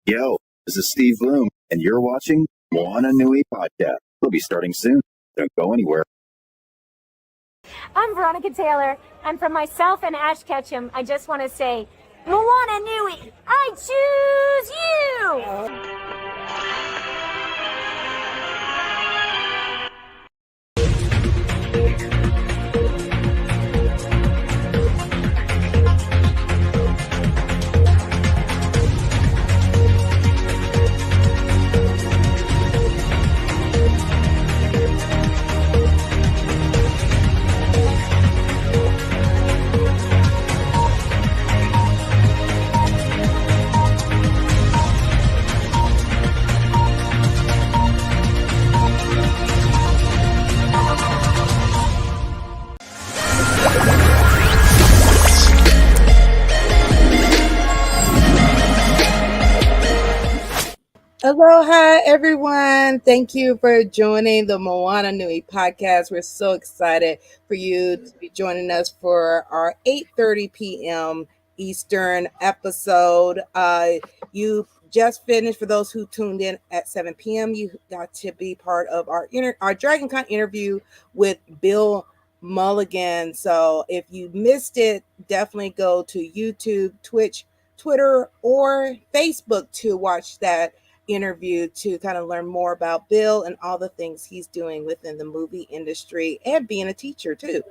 Yo, this is Steve Bloom, and you're watching Moana Nui Podcast. We'll be starting soon. Don't go anywhere. I'm Veronica Taylor, and from myself and Ash Ketchum, I just want to say, Moana Nui, I choose you! Aloha, everyone. Thank you for joining the Moana Nui Podcast. We're so excited for you to be joining us for our 8:30 p.m. Eastern episode. You just finished, for those who tuned in at 7 p.m., you got to be part of our Dragon Con interview with Bill Mulligan. So if you missed it, definitely go to YouTube, Twitch, Twitter, or Facebook to watch that interview to kind of learn more about Bill and all the things he's doing within the movie industry and being a teacher too.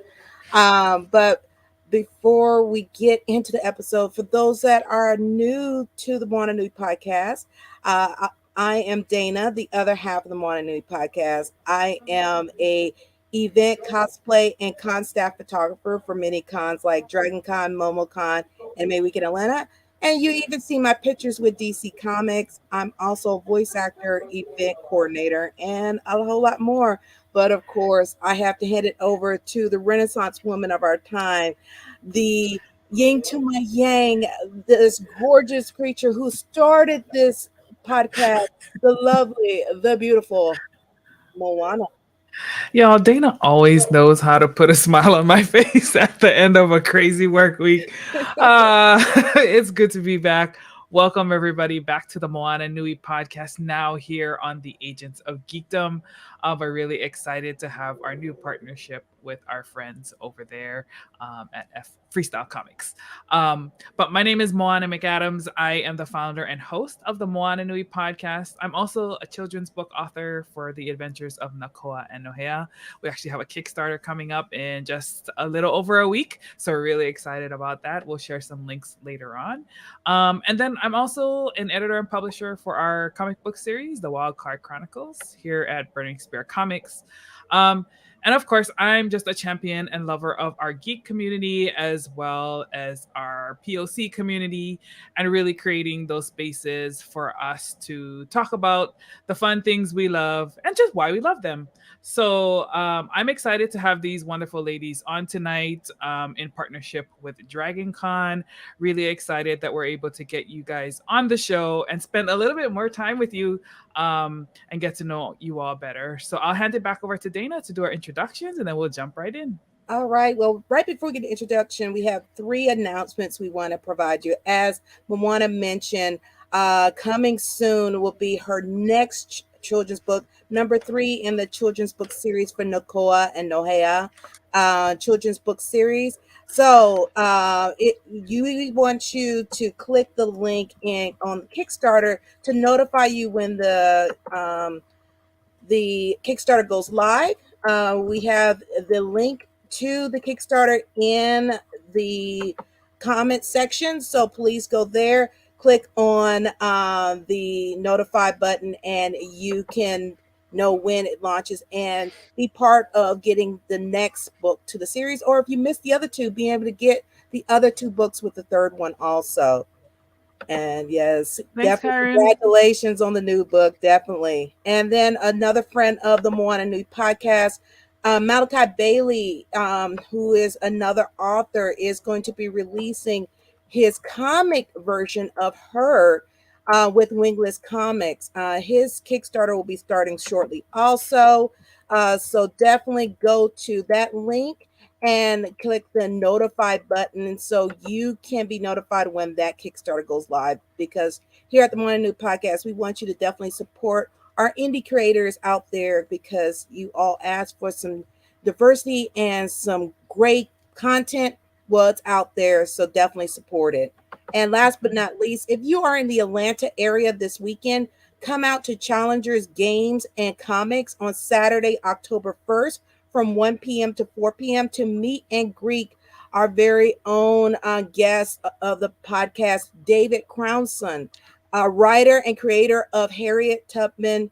But before we get into the episode, for those that are new to the Moana Nui Podcast, I am Dana, the other half of the Moana Nui Podcast. I am a event cosplay and con staff photographer for many cons like Dragon Con, MomoCon, and May Week in Atlanta. And you even see my pictures with DC Comics. I'm also a voice actor, event coordinator, and a whole lot more. But of course, I have to hand it over to the Renaissance woman of our time, the yin to my yang, this gorgeous creature who started this podcast, the lovely, the beautiful Moana. Y'all, Dana always knows how to put a smile on my face at the end of a crazy work week. It's good to be back. Welcome, everybody, back to the Moana Nui Podcast, now here on the Agents of Geekdom. We're really excited to have our new partnership with our friends over there at Freestyle Comics. But my name is Moana McAdams. I am the founder and host of the Moana Nui Podcast. I'm also a children's book author for The Adventures of Nakoa and Nohea. We actually have a Kickstarter coming up in just a little over a week, so we're really excited about that. We'll share some links later on. And then I'm also an editor and publisher for our comic book series, The Wildcard Chronicles, here at Burning Spear Comics. And of course, I'm just a champion and lover of our geek community as well as our POC community, and really creating those spaces for us to talk about the fun things we love and just why we love them. So I'm excited to have these wonderful ladies on tonight in partnership with Dragon Con. Really excited that we're able to get you guys on the show and spend a little bit more time with you and get to know you all better. So I'll hand it back over to Dana to do our introductions, and then we'll jump right in. All right. Well, right before we get the introduction, we have 3 announcements we want to provide you. As Moana mentioned, coming soon will be her next children's book, number 3 in the children's book series for Nakoa and Nohea children's book series. So we want you to click the link on Kickstarter to notify you when the Kickstarter goes live. We have the link to the Kickstarter in the comment section, so please go there, click on the notify button, and you can know when it launches and be part of getting the next book to the series. Or if you missed the other 2, being able to get the other 2 books with the 3rd one also. And yes, Thanks, definitely Karen. congratulations on the new book, definitely. And then another friend of the Moana Nui Podcast, Malachi Bailey, who is another author, is going to be releasing his comic version of her with Wingless Comics. His Kickstarter will be starting shortly also. So definitely go to that link and click the notify button, and so you can be notified when that Kickstarter goes live. Because here at the Moana Nui Podcast, we want you to definitely support our indie creators out there, because you all asked for some diversity and some great content. Well, it's out there, so definitely support it. And last but not least, if you are in the Atlanta area this weekend, come out to Challengers Games and Comics on Saturday, October 1st from 1 p.m. to 4 p.m. to meet and greet our very own guest of the podcast, David Crownson, a writer and creator of Harriet Tubman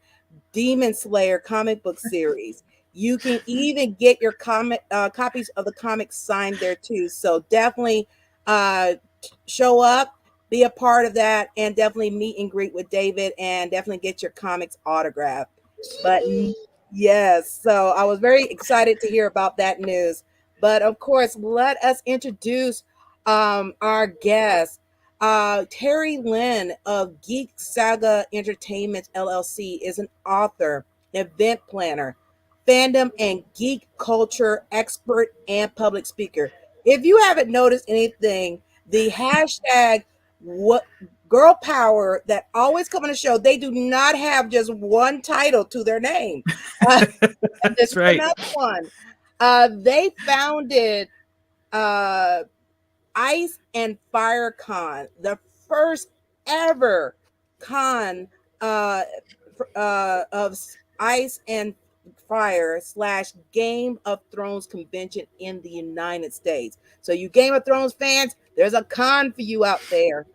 Demon Slayer comic book series. You can even get your copies of the comics signed there too. So definitely show up, be a part of that, and definitely meet and greet with David, and definitely get your comics autographed. But yes, so I was very excited to hear about that news. But of course, let us introduce our guest. Tara Lynne of Geek Saga Entertainment LLC is an author, event planner, fandom and geek culture expert, and public speaker. If you haven't noticed anything, the hashtag what girl power that always come on the show, they do not have just one title to their name. That's right. Another one. They founded Ice and Fire Con, the first ever con of Ice and Fire / Game of Thrones convention in the United States. So you Game of Thrones fans, there's a con for you out there.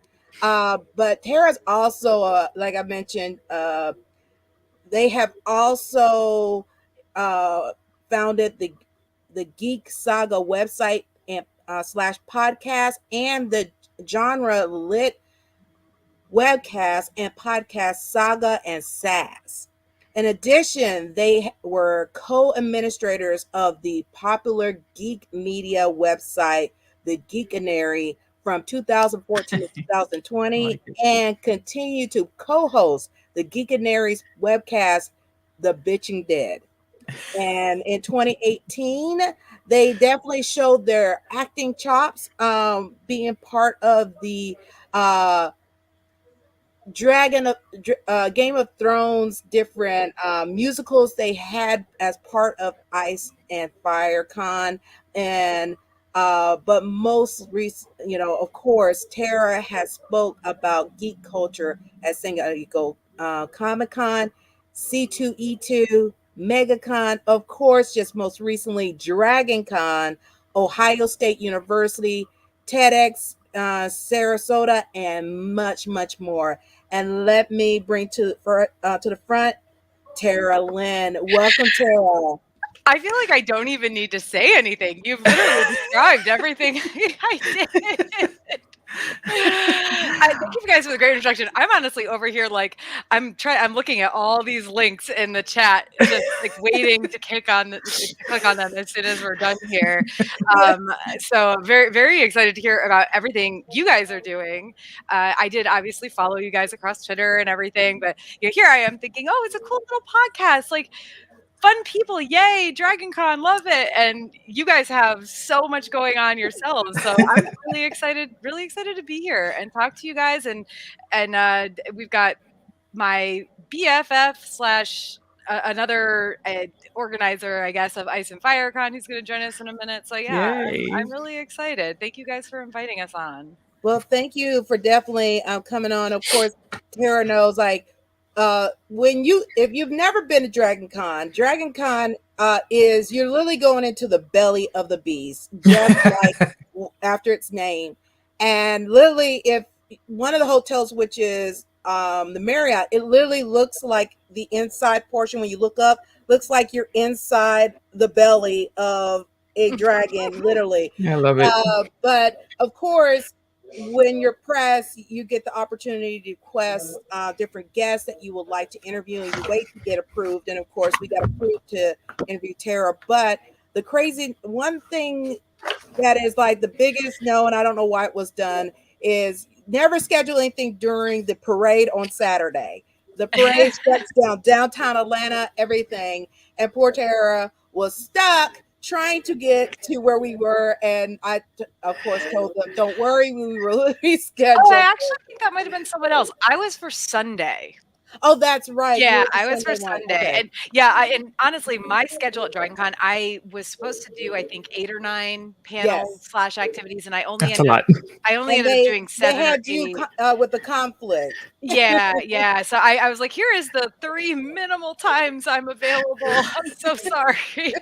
But Tara's also, like I mentioned, they have also founded the Geek Saga website and / podcast, and the genre lit webcast and podcast Saga and Sass. In addition, they were co-administrators of the popular geek media website, The Geekanary, from 2014 to 2020, and continue to co-host the Geekanary's webcast, The Bitching Dead. And in 2018, they definitely showed their acting chops, being part of the Game of Thrones different musicals they had as part of Ice and Fire Con. And but most recent, of course, Tara has spoke about geek culture at San Diego Comic Con, C2E2, MegaCon, of course, just most recently Dragon Con, Ohio State University, TEDx Sarasota, and much, much more. And let me bring to the front Tara Lynne. Welcome, Tara. I feel like I don't even need to say anything. You've literally described everything I did. Thank you guys for the great introduction. I'm honestly over here like I'm looking at all these links in the chat, just like waiting to click on them as soon as we're done here. So very, very excited to hear about everything you guys are doing. I did obviously follow you guys across Twitter and everything, but here I am thinking, oh, it's a cool little podcast, like fun people, yay, Dragon Con, love it. And you guys have so much going on yourselves. So I'm really excited to be here and talk to you guys. And we've got my BFF / another organizer, I guess, of Ice and Fire Con who's going to join us in a minute. So yeah, I'm really excited. Thank you guys for inviting us on. Well, thank you for definitely coming on. Of course, Tara knows, like, if you've never been to Dragon Con is you're literally going into the belly of the beast, just like after its name. And literally, if one of the hotels, which is the Marriott, it literally looks like the inside portion when you look up, looks like you're inside the belly of a dragon, literally. I love it. But of course, when you're pressed, you get the opportunity to request different guests that you would like to interview, and you wait to get approved. And of course, we got approved to interview Tara. But the crazy one thing that is like the biggest no, and I don't know why it was done, is never schedule anything during the parade on Saturday. The parade shuts down downtown Atlanta, everything. And poor Tara was stuck trying to get to where we were, and I, of course, told them, "Don't worry, we will reschedule." Oh, I actually think that might have been someone else. I was for Sunday. Oh, that's right. Yeah, You were the I was for one. Sunday. Okay. And yeah, and honestly, my schedule at DragonCon, I was supposed to do, I think, 8 or 9 panels / activities, and I only That's a ended lot. up doing 7 They had or 8. you with the conflict. Yeah. So I was like, here is the 3 minimal times I'm available. I'm so sorry.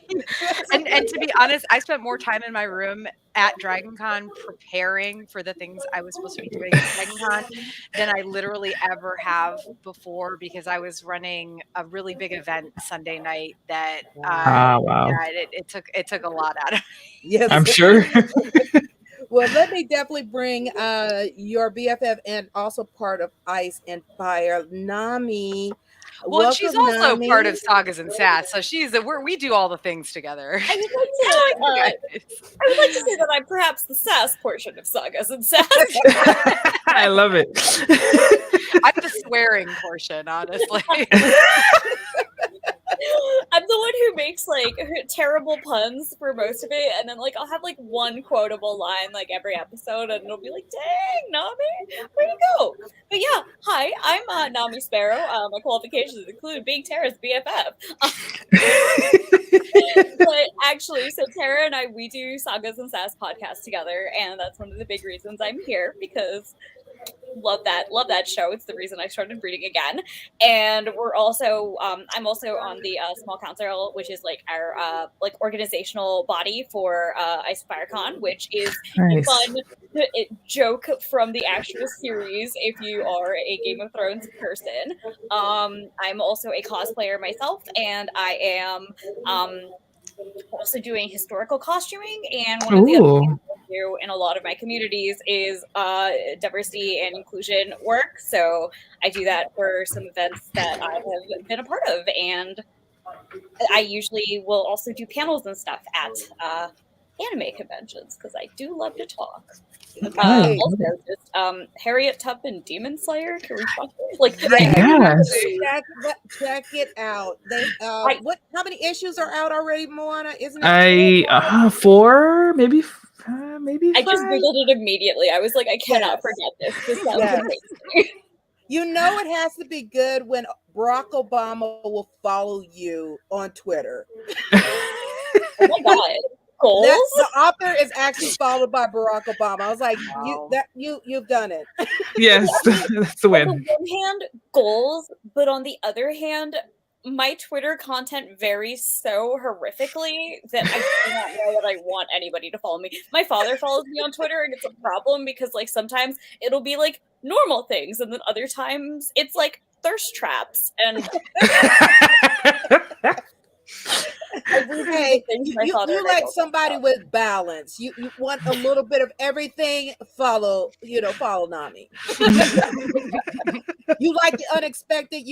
and to be honest, I spent more time in my room at DragonCon preparing for the things I was supposed to be doing at DragonCon than I literally ever have before, because I was running a really big event Sunday night that Wow. yeah, it took a lot out of me. Yes, I'm sure. Well, let me definitely bring your BFF and also part of Ice and Fire, Nami. Well, Welcome, she's also Nami. part of Sagas and Sass, so we do all the things together. I would like to say that I'm perhaps the sass portion of Sagas and Sass. I love it. I'm the swearing portion, honestly. I'm the one who makes like terrible puns for most of it, and then like I'll have like one quotable line like every episode, and it'll be like, "Dang, Nami, where you go?" But yeah, hi, I'm Nami Sparrow. My qualifications include being Tara's BFF. But actually, so Tara and I, we do Sagas and Sass podcast together, and that's one of the big reasons I'm here, because love that show. It's the reason I started reading again. And we're also I'm also on the Small Council, which is like our like organizational body for Ice Fire Con, which is Nice. a fun joke from the actual series if you are a Game of Thrones person. I'm also a cosplayer myself, and I am also doing historical costuming, and one of the other things I do in a lot of my communities is diversity and inclusion work. So I do that for some events that I have been a part of, and I usually will also do panels and stuff at anime conventions, because I do love to talk. Also, just Harriet Tubman Demon Slayer. Can we talk? Like, Yes. Check it out. They what? How many issues are out already, Moana? Isn't it? I 4, maybe 5. I just googled it immediately. I was like, I cannot forget this. This sounds amazing. You know it has to be good when Barack Obama will follow you on Twitter. Oh my god. Goals? The author is actually followed by Barack Obama. I was like, wow. You've done it. Yes, that's the win. On the one hand, goals, but on the other hand, my Twitter content varies so horrifically that I do not know that I want anybody to follow me. My father follows me on Twitter, and it's a problem because like sometimes it'll be like normal things, and then other times it's like thirst traps and Hey, you like somebody with balance. You want a little bit of everything. Follow Nami. You like the unexpected.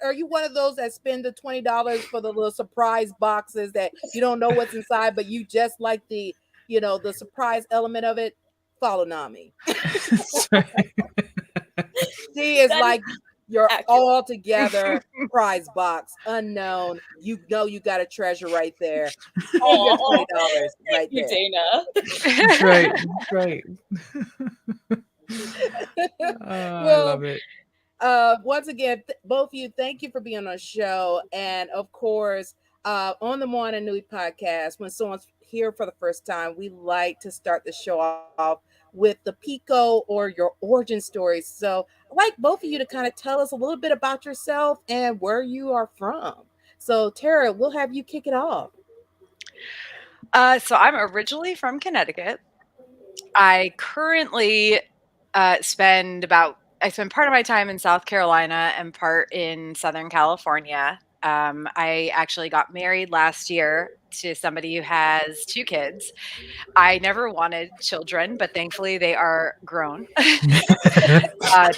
Are you one of those that spend the $20 for the little surprise boxes that you don't know what's inside, but you just like the surprise element of it? Follow Nami. She is like your all together prize box, unknown. You know you got a treasure right there. $20 right there. Dana. That's right. That's right. I love it. Once again, both of you, thank you for being on the show. And of course, on the Moana Nui podcast, when someone's here for the first time, we like to start the show off with the Pico or your origin story. So I'd like both of you to kind of tell us a little bit about yourself and where you are from. So Tara, we'll have you kick it off. So I'm originally from Connecticut. I currently spend part of my time in South Carolina and part in Southern California. I actually got married last year to somebody who has 2 kids. I never wanted children, but thankfully they are grown.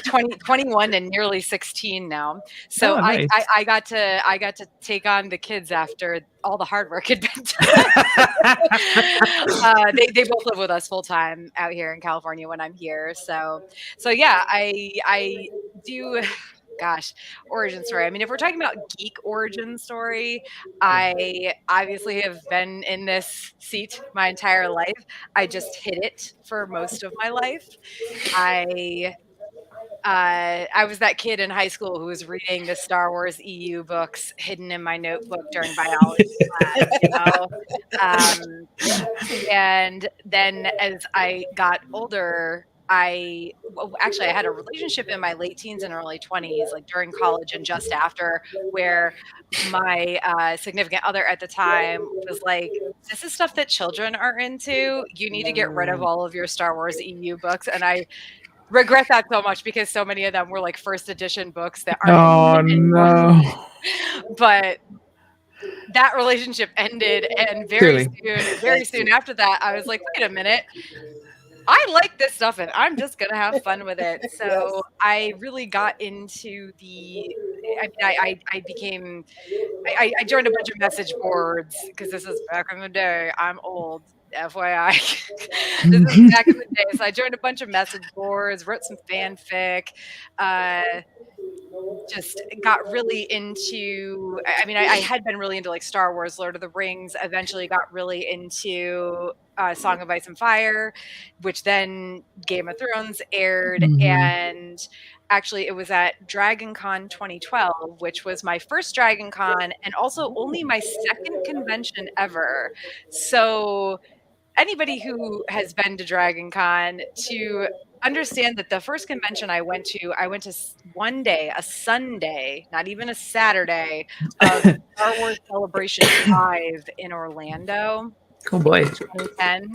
21 and nearly 16 now. So nice. I got to take on the kids after all the hard work had been done. They both live with us full time out here in California when I'm here. So yeah, I do. gosh, origin story. I mean, if we're talking about geek origin story, I obviously have been in this seat my entire life. I just hid it for most of my life. I was that kid in high school who was reading the Star Wars EU books hidden in my notebook during biology class, and then as I got older, I had a relationship in my late teens and early 20s, like during college and just after, where my significant other at the time was like, this is stuff that children are into. You need to get rid of all of your Star Wars EU books. And I regret that so much because so many of them were like first edition books that aren't no. but that relationship ended, and very soon after that I was like, wait a minute, I like this stuff and I'm just gonna have fun with it. So I really got into I joined a bunch of message boards because this is back in the day. I'm old, FYI. This is back in the day. So I joined a bunch of message boards, wrote some fanfic, just got really into, I had been really into like Star Wars, Lord of the Rings, eventually got really into Song of Ice and Fire, which then Game of Thrones aired. And actually it was at Dragon Con 2012, which was my first Dragon Con and also only my second convention ever. So anybody who has been to Dragon Con to understand that the first convention I went to one day, a Sunday, not even a Saturday, of Star Wars Celebration 5 in Orlando. Oh boy. 2010.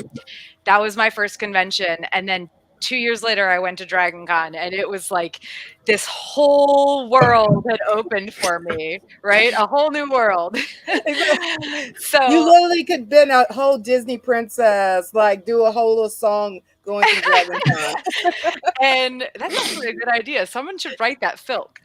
That was my first convention. And then 2 years later, I went to Dragon Con, and it was like this whole world had opened for me, right? A whole new world. So you literally could have been a whole Disney princess, like do a whole little song going to Dragon Con. And that's actually a good idea. Someone should write that filk.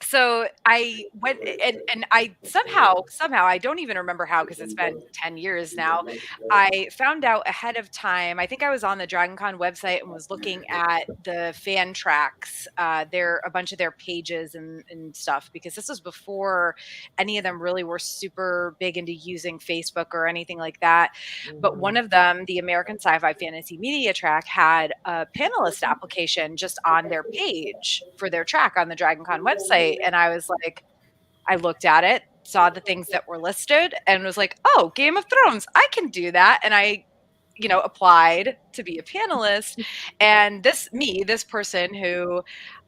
So I went and I somehow, I don't even remember how, because it's been 10 years now, I found out ahead of time. I think I was on the Dragon Con website and was looking at the fan tracks, a bunch of their pages and stuff, because this was before any of them really were super big into using Facebook or anything like that. But one of them, the American Sci-Fi Fantasy Media track, had a panelist application just on their page for their track on the Dragon Con website. And I was like, I looked at it, saw the things that were listed, and was like, oh, Game of Thrones, I can do that. And I, applied to be a panelist. And this person who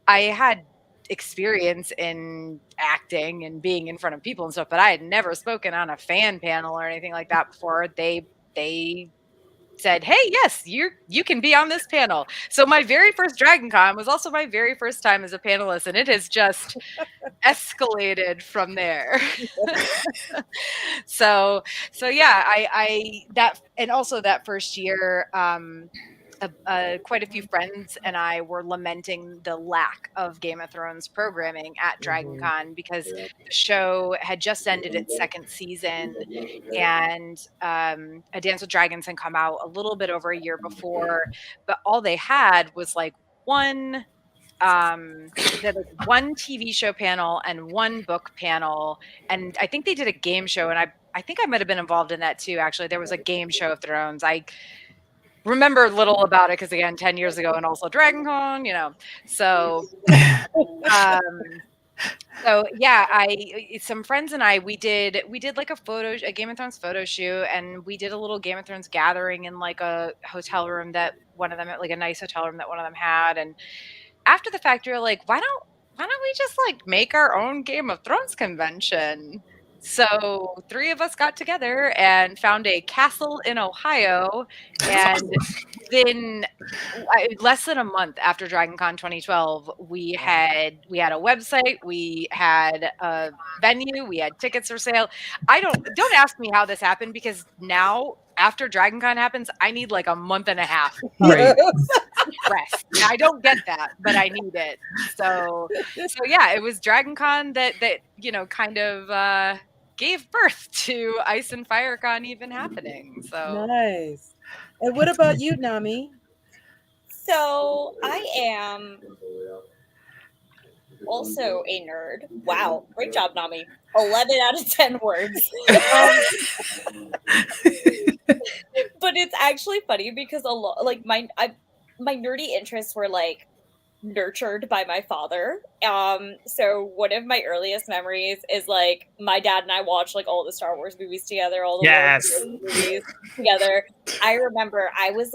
I had experience in acting and being in front of people and stuff, but I had never spoken on a fan panel or anything like that before. They said, hey, yes, you can be on this panel. So my very first Dragon Con was also my very first time as a panelist, and it has just escalated from there. So yeah, I and also that first year, quite a few friends and I were lamenting the lack of Game of Thrones programming at Dragon Con, because the show had just ended its second season, and A Dance with Dragons had come out a little bit over a year before, but all they had was like one TV show panel and one book panel, and I think they did a game show, and I think I might have been involved in that too. Actually, there was a game show of Thrones. I remember little about it because, again, 10 years ago, and also Dragon Con, so so yeah, some friends and I, we did like a Game of Thrones photo shoot, and we did a little Game of Thrones gathering in like a hotel room that one of them, like a nice hotel room that one of them had. And after the fact, we were like, why don't we just like make our own Game of Thrones convention? So 3 of us got together and found a castle in Ohio, and then less than a month after Dragon Con 2012, we had a website, we had a venue, we had tickets for sale. Don't ask me how this happened, because now after Dragon Con happens, I need like a month and a half Right. rest. I don't get that, but I need it. So yeah, it was Dragon Con that kind of gave birth to Ice and Fire Con even happening. So nice. And what about you, Nami? So I am also a nerd. Wow, great job, Nami. 11 out of 10 words. But it's actually funny because a lot, like my nerdy interests were like nurtured by my father. So one of my earliest memories is like my dad and I watched like all the Star Wars movies together, all the Lord of the Rings movies together. I remember I was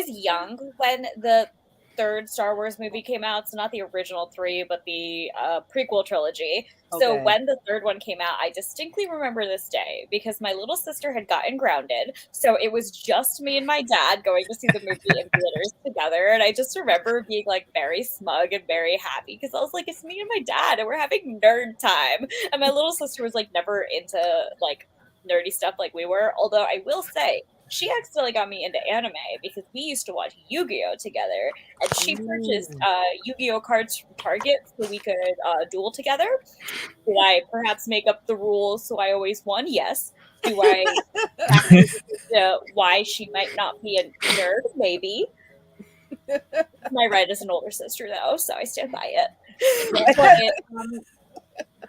young when the third Star Wars movie came out, so not the original 3, but the prequel trilogy. So Okay. when the third one came out, I distinctly remember this day because my little sister had gotten grounded, so it was just me and my dad going to see the movie in theaters together, and I just remember being like very smug and very happy because I was like, it's me and my dad, and we're having nerd time, and my little sister was like never into like nerdy stuff like we were, although I will say, she accidentally got me into anime because we used to watch Yu-Gi-Oh! Together, and she purchased Yu-Gi-Oh! Cards from Target so we could duel together. Did I perhaps make up the rules so I always won? Yes. Do I why she might not be a nerd? Maybe. My right as an older sister, though, so I stand by it.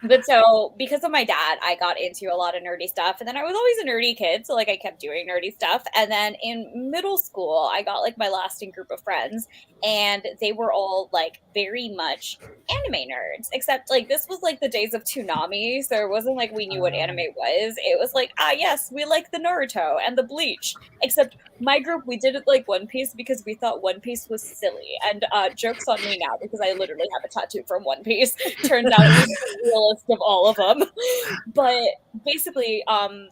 But so, because of my dad, I got into a lot of nerdy stuff. And then I was always a nerdy kid, so, like, I kept doing nerdy stuff. And then in middle school, I got, like, my lasting group of friends. And they were all, like, very much anime nerds. Except, like, this was, like, the days of Toonami. So it wasn't like we knew what anime was. It was like, yes, we like the Naruto and the Bleach. Except my group, we didn't like One Piece because we thought One Piece was silly. And joke's on me now because I literally have a tattoo from One Piece. Turns out it was the realest of all of them. But basically, I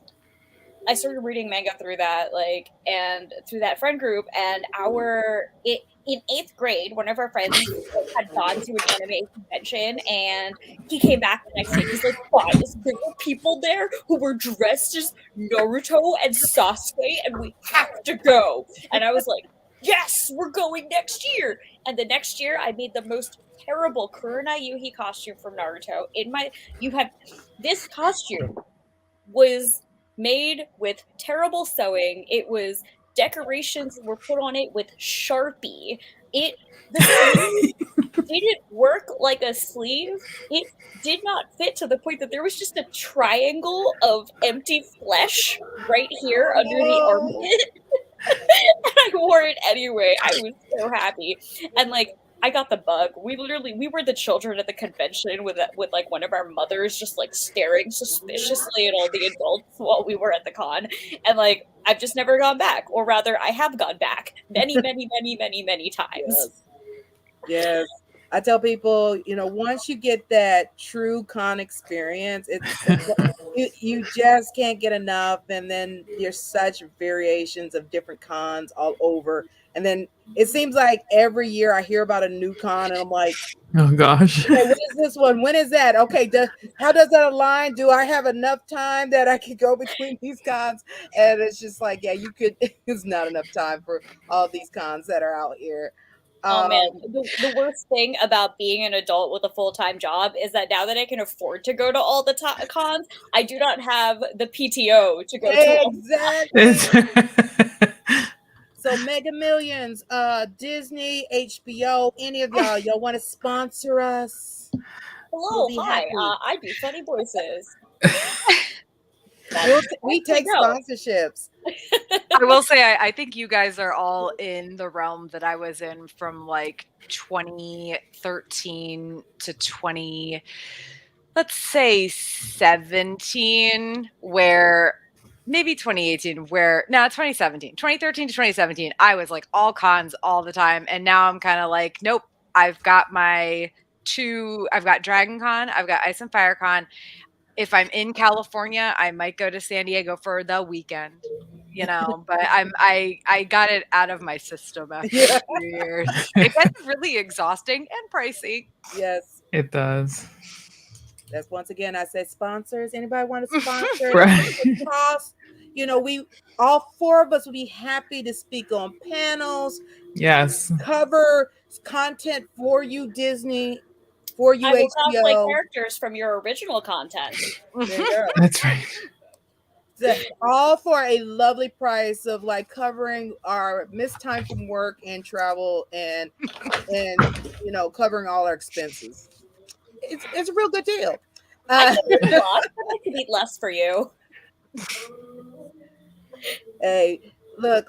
started reading manga through that, like, and through that friend group. And in 8th grade, one of our friends had gone to an anime convention, and he came back the next day. He's like, "Guys, there were people there who were dressed as Naruto and Sasuke, and we have to go." And I was like, "Yes, we're going next year." And the next year, I made the most terrible Kurenai Yuhi costume from Naruto. This costume was made with terrible sewing. It was decorations were put on it with Sharpie. The sleeve didn't work like a sleeve. It did not fit to the point that there was just a triangle of empty flesh right here under the armpit. And I wore it anyway. I was so happy. And like, I got the bug. We were the children at the convention with like one of our mothers just like staring suspiciously at all the adults while we were at the con. And like, I've just never gone back, or rather I have gone back many times. Yes. I tell people, once you get that true con experience, you just can't get enough. And then there's such variations of different cons all over. And then it seems like every year I hear about a new con, and I'm like, oh gosh, okay, what is this one? When is that? Okay, how does that align? Do I have enough time that I could go between these cons? And it's just like, yeah, it's not enough time for all these cons that are out here. Oh man, the worst thing about being an adult with a full-time job is that now that I can afford to go to all the cons, I do not have the PTO to go to all exactly. So Mega Millions, Disney, HBO, any of y'all want to sponsor us? Hello, hi, I do funny voices. We take sponsorships. I will say, I think you guys are all in the realm that I was in from like 2013 to 2017, where maybe 2018, 2017, 2013 to 2017, I was like all cons all the time. And now I'm kind of like, nope, I've got Dragon Con, I've got Ice and Fire Con. If I'm in California, I might go to San Diego for the weekend, but I got it out of my system after a few years. It gets really exhausting and pricey. Yes, it does. That's once again, I said sponsors. Anybody want to sponsor? Right. Cost? We all 4 of us would be happy to speak on panels. Yes. Cover content for you, Disney. For you, I will HBO. cosplay characters from your original content. That's right. all for a lovely price of like covering our missed time from work and travel and covering all our expenses. It's a real good deal. I can eat a lot, but I could eat less for you. Hey, look,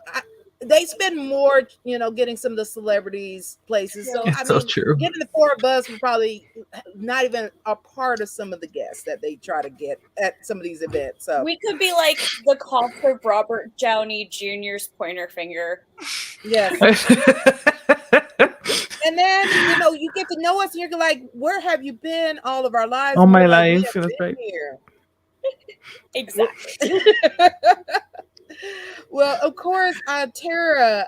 they spend more, getting some of the celebrities places. So It's so true. Given the four of us, we're probably not even a part of some of the guests that they try to get at some of these events. So we could be like the cost of Robert Downey Jr.'s pointer finger. Yes. And then, you get to know us and you're like, where have you been all of our lives? All my like, life. That's right. Here. Exactly. Well, of course, Tara,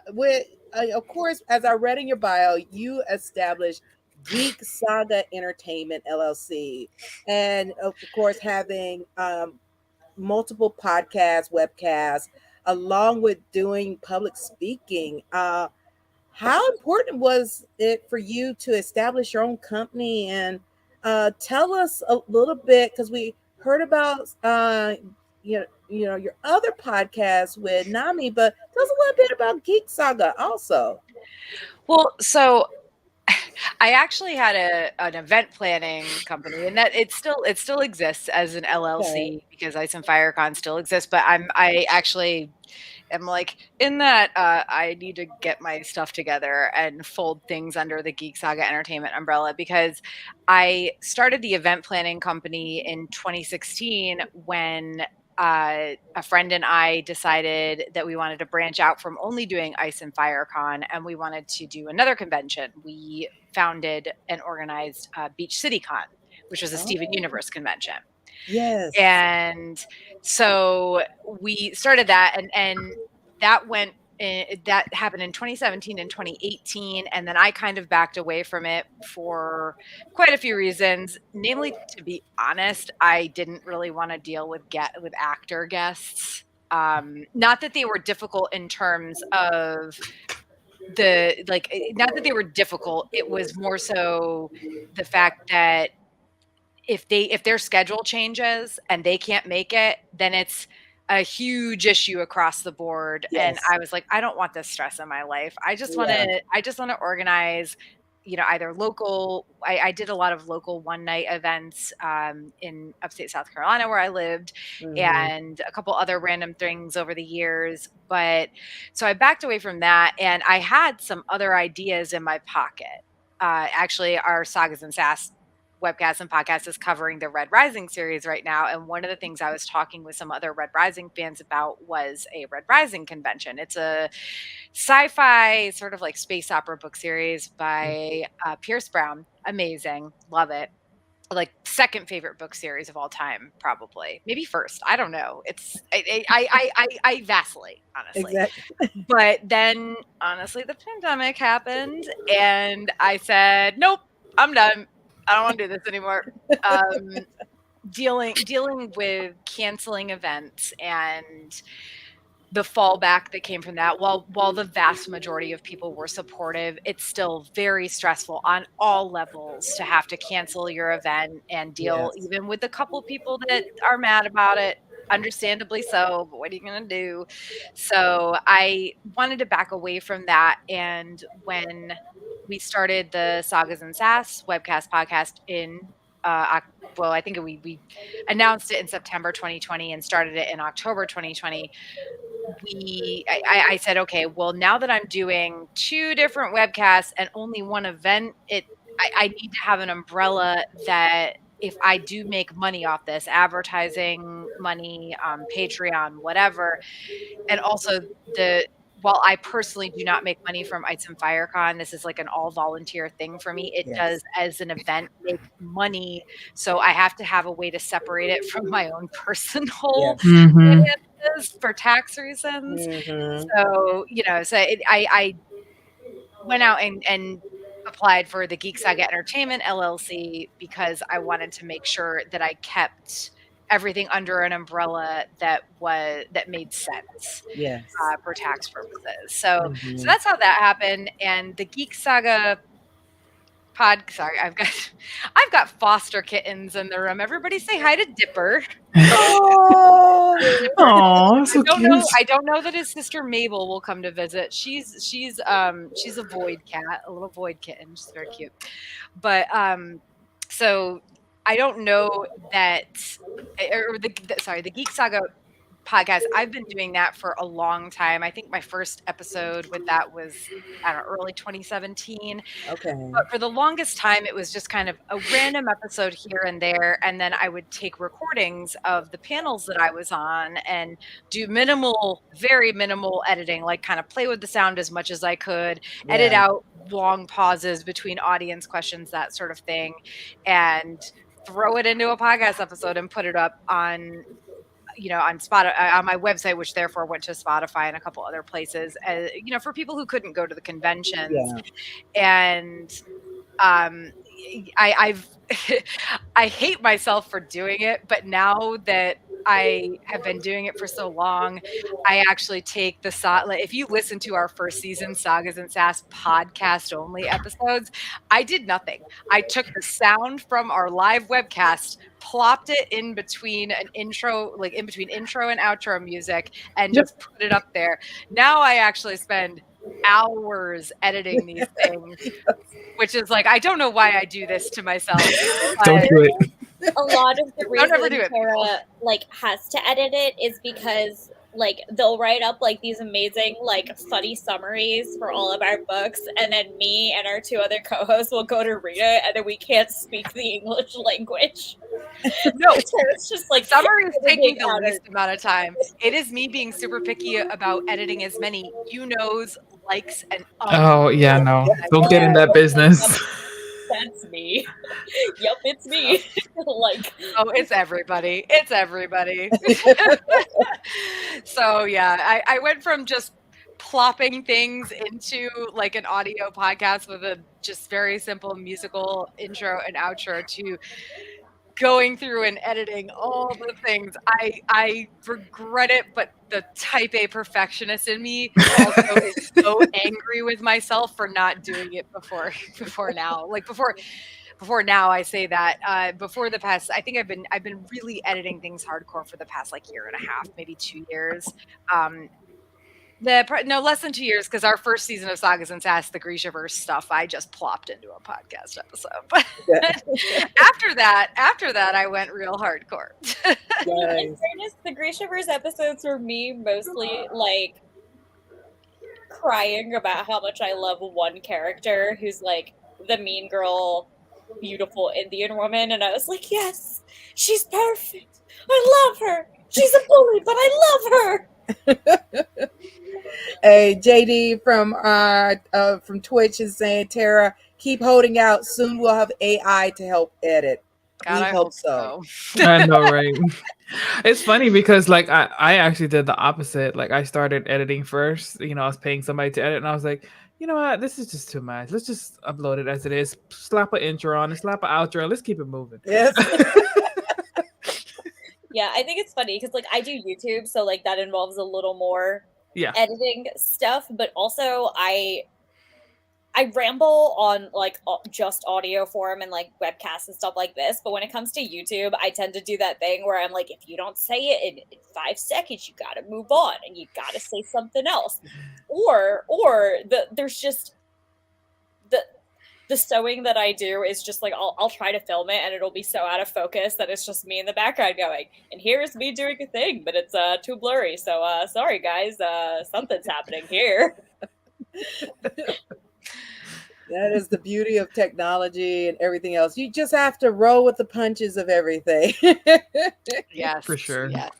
of course, as I read in your bio, you established Geek Saga Entertainment LLC, and of course, having multiple podcasts, webcasts, along with doing public speaking. How important was it for you to establish your own company? And tell us a little bit, because we heard about your other podcast with Nami, but tell us a little bit about Geek Saga also. Well, so I actually had an event planning company, and that it still exists as an LLC because Ice and Fire Con still exists. But I actually am like in that I need to get my stuff together and fold things under the Geek Saga Entertainment umbrella, because I started the event planning company in 2016 when a friend and I decided that we wanted to branch out from only doing Ice and Fire Con, and we wanted to do another convention. We founded and organized Beach City Con, which was a Steven Universe convention. Yes. And so we started that, and that went that happened in 2017 and 2018, and then I kind of backed away from it for quite a few reasons. Namely, to be honest, I didn't really want to deal with actor guests. Not that they were difficult in terms of not that they were difficult. It was more so the fact that if their schedule changes and they can't make it, then it's a huge issue across the board. Yes. And I was like, I don't want this stress in my life. I just want to organize, either local. I did a lot of local one night events in upstate South Carolina where I lived, and a couple other random things over the years. But so I backed away from that, and I had some other ideas in my pocket. Actually, our Sagas and Sass webcast and podcast is covering the Red Rising series right now. And one of the things I was talking with some other Red Rising fans about was a Red Rising convention. It's a sci-fi sort of like space opera book series by Pierce Brown. Amazing. Love it. Like second favorite book series of all time, probably. Maybe first. I don't know. It's I vacillate, honestly. Exactly. But then honestly, the pandemic happened and I said, nope, I'm done. I don't want to do this anymore. Dealing with canceling events and the fallback that came from that, while the vast majority of people were supportive, it's still very stressful on all levels to have to cancel your event and deal even with a couple people that are mad about it. Understandably so, but what are you going to do? So I wanted to back away from that. And when we started the Sagas and Sass webcast podcast in, I think we announced it in September 2020 and started it in October 2020. I said, okay, well, now that I'm doing 2 different webcasts and only one event, I need to have an umbrella that if I do make money off this, advertising money, Patreon, whatever, and also while I personally do not make money from Ice and Fire Con, this is like an all volunteer thing for me. It does, as an event, make money. So I have to have a way to separate it from my own personal finances for tax reasons. So, I went out and applied for the Geek Saga Entertainment LLC because I wanted to make sure that I kept everything under an umbrella that made sense for tax purposes. So that's how that happened. And the Geek Saga Sorry, I've got foster kittens in the room. Everybody say hi to Dipper. Oh, Aw, so cute. I don't know that his sister Mabel will come to visit. She's a void cat, a little void kitten. She's very cute. But so I don't know that, or the Geek Saga podcast. I've been doing that for a long time. I think my first episode with that was, I don't know, early 2017. okay. But for the longest time, it was just kind of a random episode here and there. And then I would take recordings of the panels that I was on and do very minimal editing, like kind of play with the sound as much as I could, edit out long pauses between audience questions, that sort of thing, and throw it into a podcast episode and put it up on on Spotify, on my website, which therefore went to Spotify and a couple other places, for people who couldn't go to the conventions. And I've I hate myself for doing it, but now that I have been doing it for so long, I actually take if you listen to our first season Sagas and Sass podcast only episodes, I did nothing. I took the sound from our live webcast, plopped it in between an intro, like in between intro and outro music, and just put it up there. Now I actually spend hours editing these things, which is like, I don't know why I do this to myself. Don't do it. A lot of the reason ever do it, Tara has to edit it is because they'll write up these amazing funny summaries for all of our books, and then me and our two other co-hosts will go to read it, and then we can't speak the English language. No, Tara's just summaries taking the least amount of time. It is me being super picky about editing as many likes, and oh yeah, no, don't get in that business. That's me. Yep, it's me. Oh, it's everybody. It's everybody. So yeah, I went from just plopping things into an audio podcast with a just very simple musical intro and outro to going through and editing all the things. I regret it, but the type A perfectionist in me also is so angry with myself for not doing it before now. Before now, I say that. Before the past, I think I've been really editing things hardcore for the past year and a half, maybe 2 years. Less than 2 years, because our first season of Sagas and Sass, the Grishaverse stuff, I just plopped into a podcast episode. But after that, I went real hardcore. In fairness, the Grishaverse episodes were me mostly crying about how much I love one character who's the mean girl, beautiful Indian woman, and I was like, yes, she's perfect. I love her. She's a bully, but I love her. Hey, JD from Twitch is saying, Tara, keep holding out. Soon we'll have AI to help edit. God, I hope so. I know, right? It's funny because I actually did the opposite. I started editing first. I was paying somebody to edit, and I was like, you know what? This is just too much. Let's just upload it as it is. Slap an intro on and slap an outro. Let's keep it moving. Yes. Yeah, I think it's funny because I do YouTube, so that involves a little more editing stuff, but also I ramble on just audio form and webcasts and stuff like this, but when it comes to YouTube, I tend to do that thing where I'm if you don't say it in 5 seconds, you gotta move on and you gotta say something else, or there's just the sewing that I do is just I'll try to film it and it'll be so out of focus that it's just me in the background going, and here's me doing a thing, but it's too blurry, so sorry guys, something's happening here. That is the beauty of technology and everything else. You just have to roll with the punches of everything. Yes, for sure. Yes.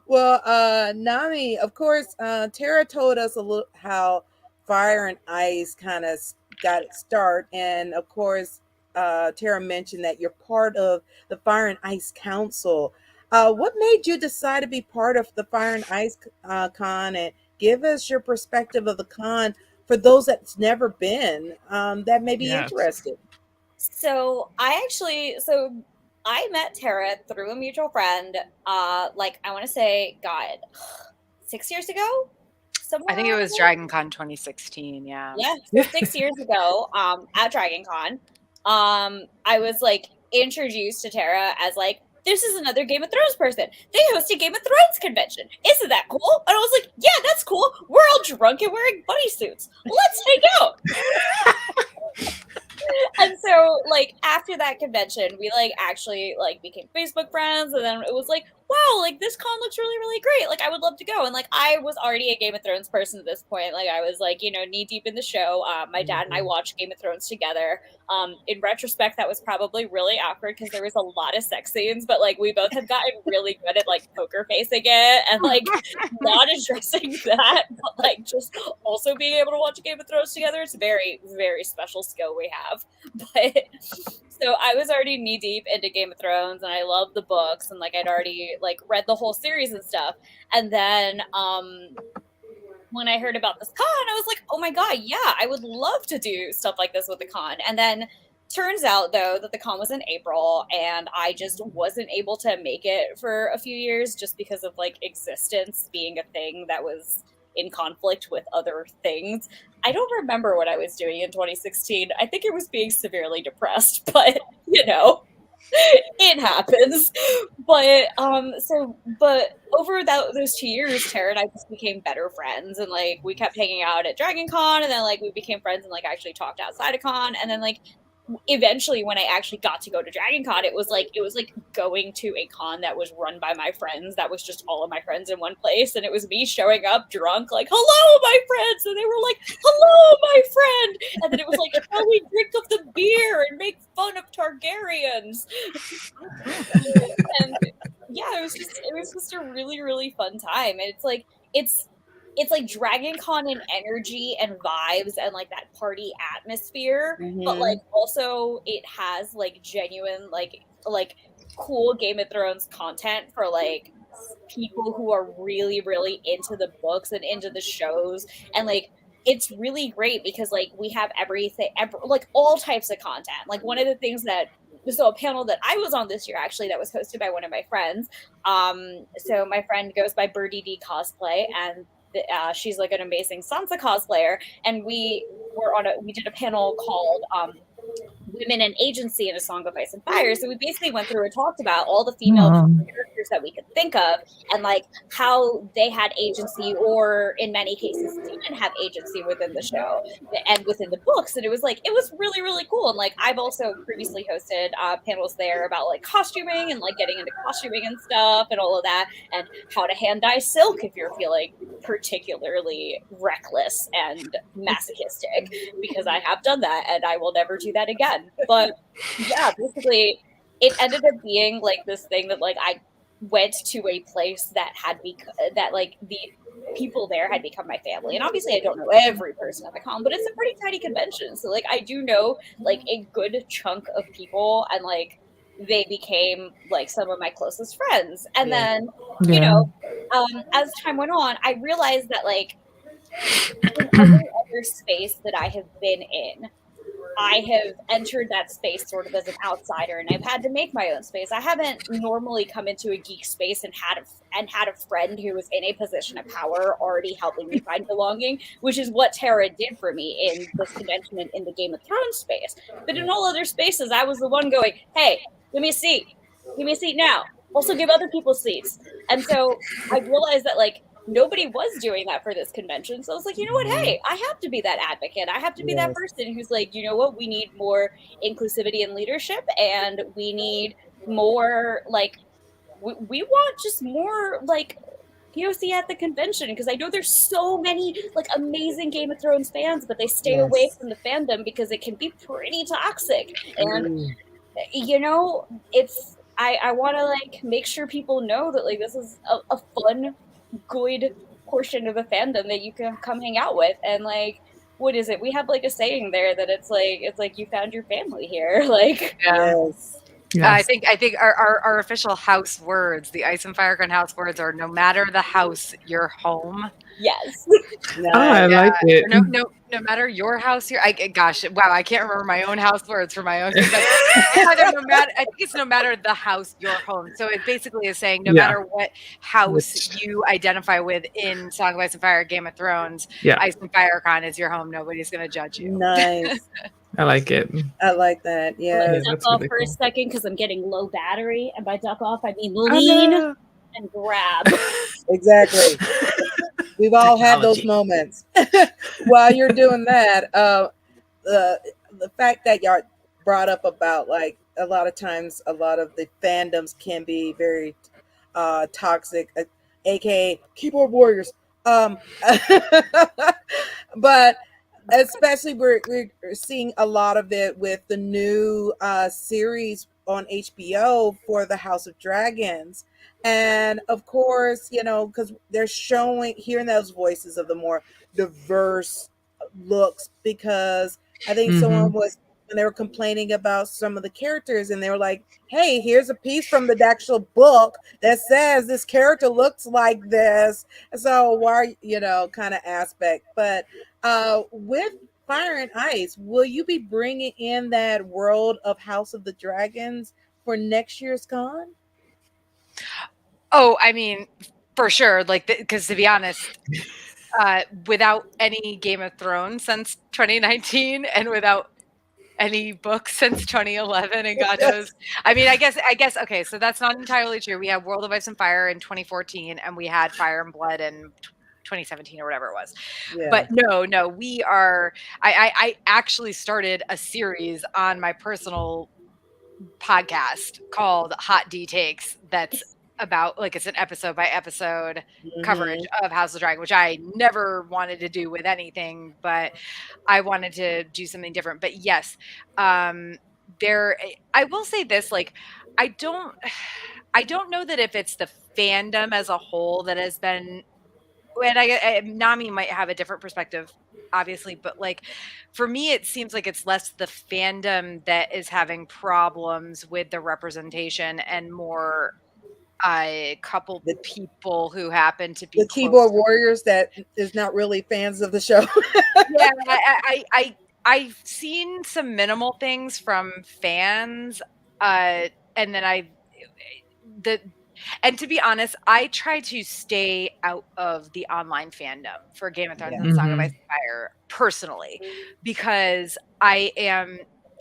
Well, Nami, of course, Tara told us a little how Fire and Ice kind of got its start, and of course, Tara mentioned that you're part of the Fire and Ice Council. What made you decide to be part of the Fire and Ice Con, and give us your perspective of the con for those that's never been, that may be interested? So I met Tara through a mutual friend, I want to say, God, 6 years ago? somewhere I think it around was there. Dragon Con 2016. Yeah. Yeah, so 6 years ago, at Dragon Con, I was like introduced to Tara as like, this is another Game of Thrones person. They host a Game of Thrones convention. Isn't that cool? And I was like, yeah, that's cool. We're all drunk and wearing bunny suits. Let's hang out. And so, like, after that convention, we, like, actually, like, became Facebook friends, and then it was like, wow, like, this con looks really, really great. Like, I would love to go. And, like, I was already a Game of Thrones person at this point. Like, I was, like, you know, knee-deep in the show. My dad and I watched Game of Thrones together. In retrospect, that was probably really awkward because there was a lot of sex scenes, but, like, we both had gotten really good at, like, poker facing it and, like, not addressing that, but, like, just also being able to watch Game of Thrones together. It's a very, very special skill we have. But so I was already knee deep into Game of Thrones and I loved the books and like I'd already like read the whole series and stuff. And then when I heard about this con, I was like, oh my God, yeah, I would love to do stuff like this with the con. And then turns out though that the con was in April and I just wasn't able to make it for a few years just because of like existence being a thing that was in conflict with other things. I don't remember what I was doing in 2016. I think it was being severely depressed, but you know, it happens. But but over those 2 years, Tara and I just became better friends, and like we kept hanging out at Dragon Con, and then like we became friends and like actually talked outside of con, and then like eventually when I actually got to go to Dragon Con, it was like going to a con that was run by my friends, that was just all of my friends in one place, and it was me showing up drunk like, hello my friends, and they were like, hello my friend, and then it was like, shall we drink of the beer and make fun of Targaryens? And yeah, it was just a really, really fun time. And it's like Dragon Con and energy and vibes and like that party atmosphere, but like also it has like genuine like cool Game of Thrones content for like people who are really, really into the books and into the shows. And like it's really great because like we have everything, like all types of content. Like one of the things that so a panel that I was on this year actually that was hosted by one of my friends. So my friend goes by Birdie D Cosplay, and she's like an amazing Sansa cosplayer, and we did a panel called Women and Agency in A Song of Ice and Fire. So we basically went through and talked about all the female characters that we could think of and like how they had agency, or in many cases didn't have agency within the show and within the books. And it was really, really cool. And like I've also previously hosted panels there about like costuming and like getting into costuming and stuff and all of that, and how to hand dye silk if you're feeling particularly reckless and masochistic, because I have done that and I will never do that again. But yeah, basically it ended up being like this thing that like I went to a place that that like the people there had become my family. And obviously I don't know every person at the con, but it's a pretty tiny convention, so like I do know like a good chunk of people, and like they became like some of my closest friends. And then you know, as time went on, I realized that like in every other space that I have been in, I have entered that space sort of as an outsider, and I've had to make my own space. I haven't normally come into a geek space and had a friend who was in a position of power already helping me find belonging, which is what Tara did for me in this convention and in the Game of Thrones space. But in all other spaces, I was the one going, hey, give me a seat. Give me a seat now. Also give other people seats. And so I realized that like nobody was doing that for this convention. So I was like, you know what? Hey, I have to be that advocate. I have to be that person who's like, you know what? We need more inclusivity and leadership, and we need more like, we want just more like POC at the convention, because I know there's so many like amazing Game of Thrones fans, but they stay away from the fandom because it can be pretty toxic. And you know, I want to like make sure people know that like this is a fun, good portion of the fandom that you can come hang out with. And like, what is it? We have like a saying there that it's like you found your family here. Like, I think our official house words, the Ice and Fire Council house words, are no matter the house, your home. Yes. I like it. No matter your house, gosh, wow, I can't remember my own house words for my own. But it's either no matter. I think it's no matter the house, your home. So it basically is saying no matter what house you identify with in Song of Ice and Fire, Game of Thrones, Ice and Fire Con is your home. Nobody's going to judge you. Nice. I like it. I like that. Yeah. Let me duck off for a second because I'm getting low battery, and by duck off I mean lean and grab. Exactly. We've all had those moments. While you're doing that, the fact that y'all brought up about like a lot of times a lot of the fandoms can be very toxic, aka keyboard warriors. But especially we're seeing a lot of it with the new series on HBO for the House of Dragons. And of course, you know, because they're hearing those voices of the more diverse looks, because I think someone was, when they were complaining about some of the characters, and they were like, hey, here's a piece from the actual book that says this character looks like this. So why, you know, kind of aspect. But with Fire and Ice, will you be bringing in that world of House of the Dragons for next year's con? Oh, I mean, for sure. Like, because to be honest, without any Game of Thrones since 2019, and without any books since 2011, and God knows, I mean, I guess, okay, so that's not entirely true. We had World of Ice and Fire in 2014, and we had Fire and Blood in 2017 or whatever it was. But no, we are. I actually started a series on my personal podcast called Hot D Takes. That's about, like, it's an episode by episode coverage of House of the Dragon, which I never wanted to do with anything, but I wanted to do something different. But yes, I will say this, like, I don't know that if it's the fandom as a whole that has been, and Nami might have a different perspective, obviously, but like for me, it seems like it's less the fandom that is having problems with the representation and more a couple people who happen to be the keyboard warriors that is not really fans of the show. Yeah, I've seen some minimal things from fans, and then and to be honest, I try to stay out of the online fandom for Game of Thrones and Song of Ice and Fire personally, because I am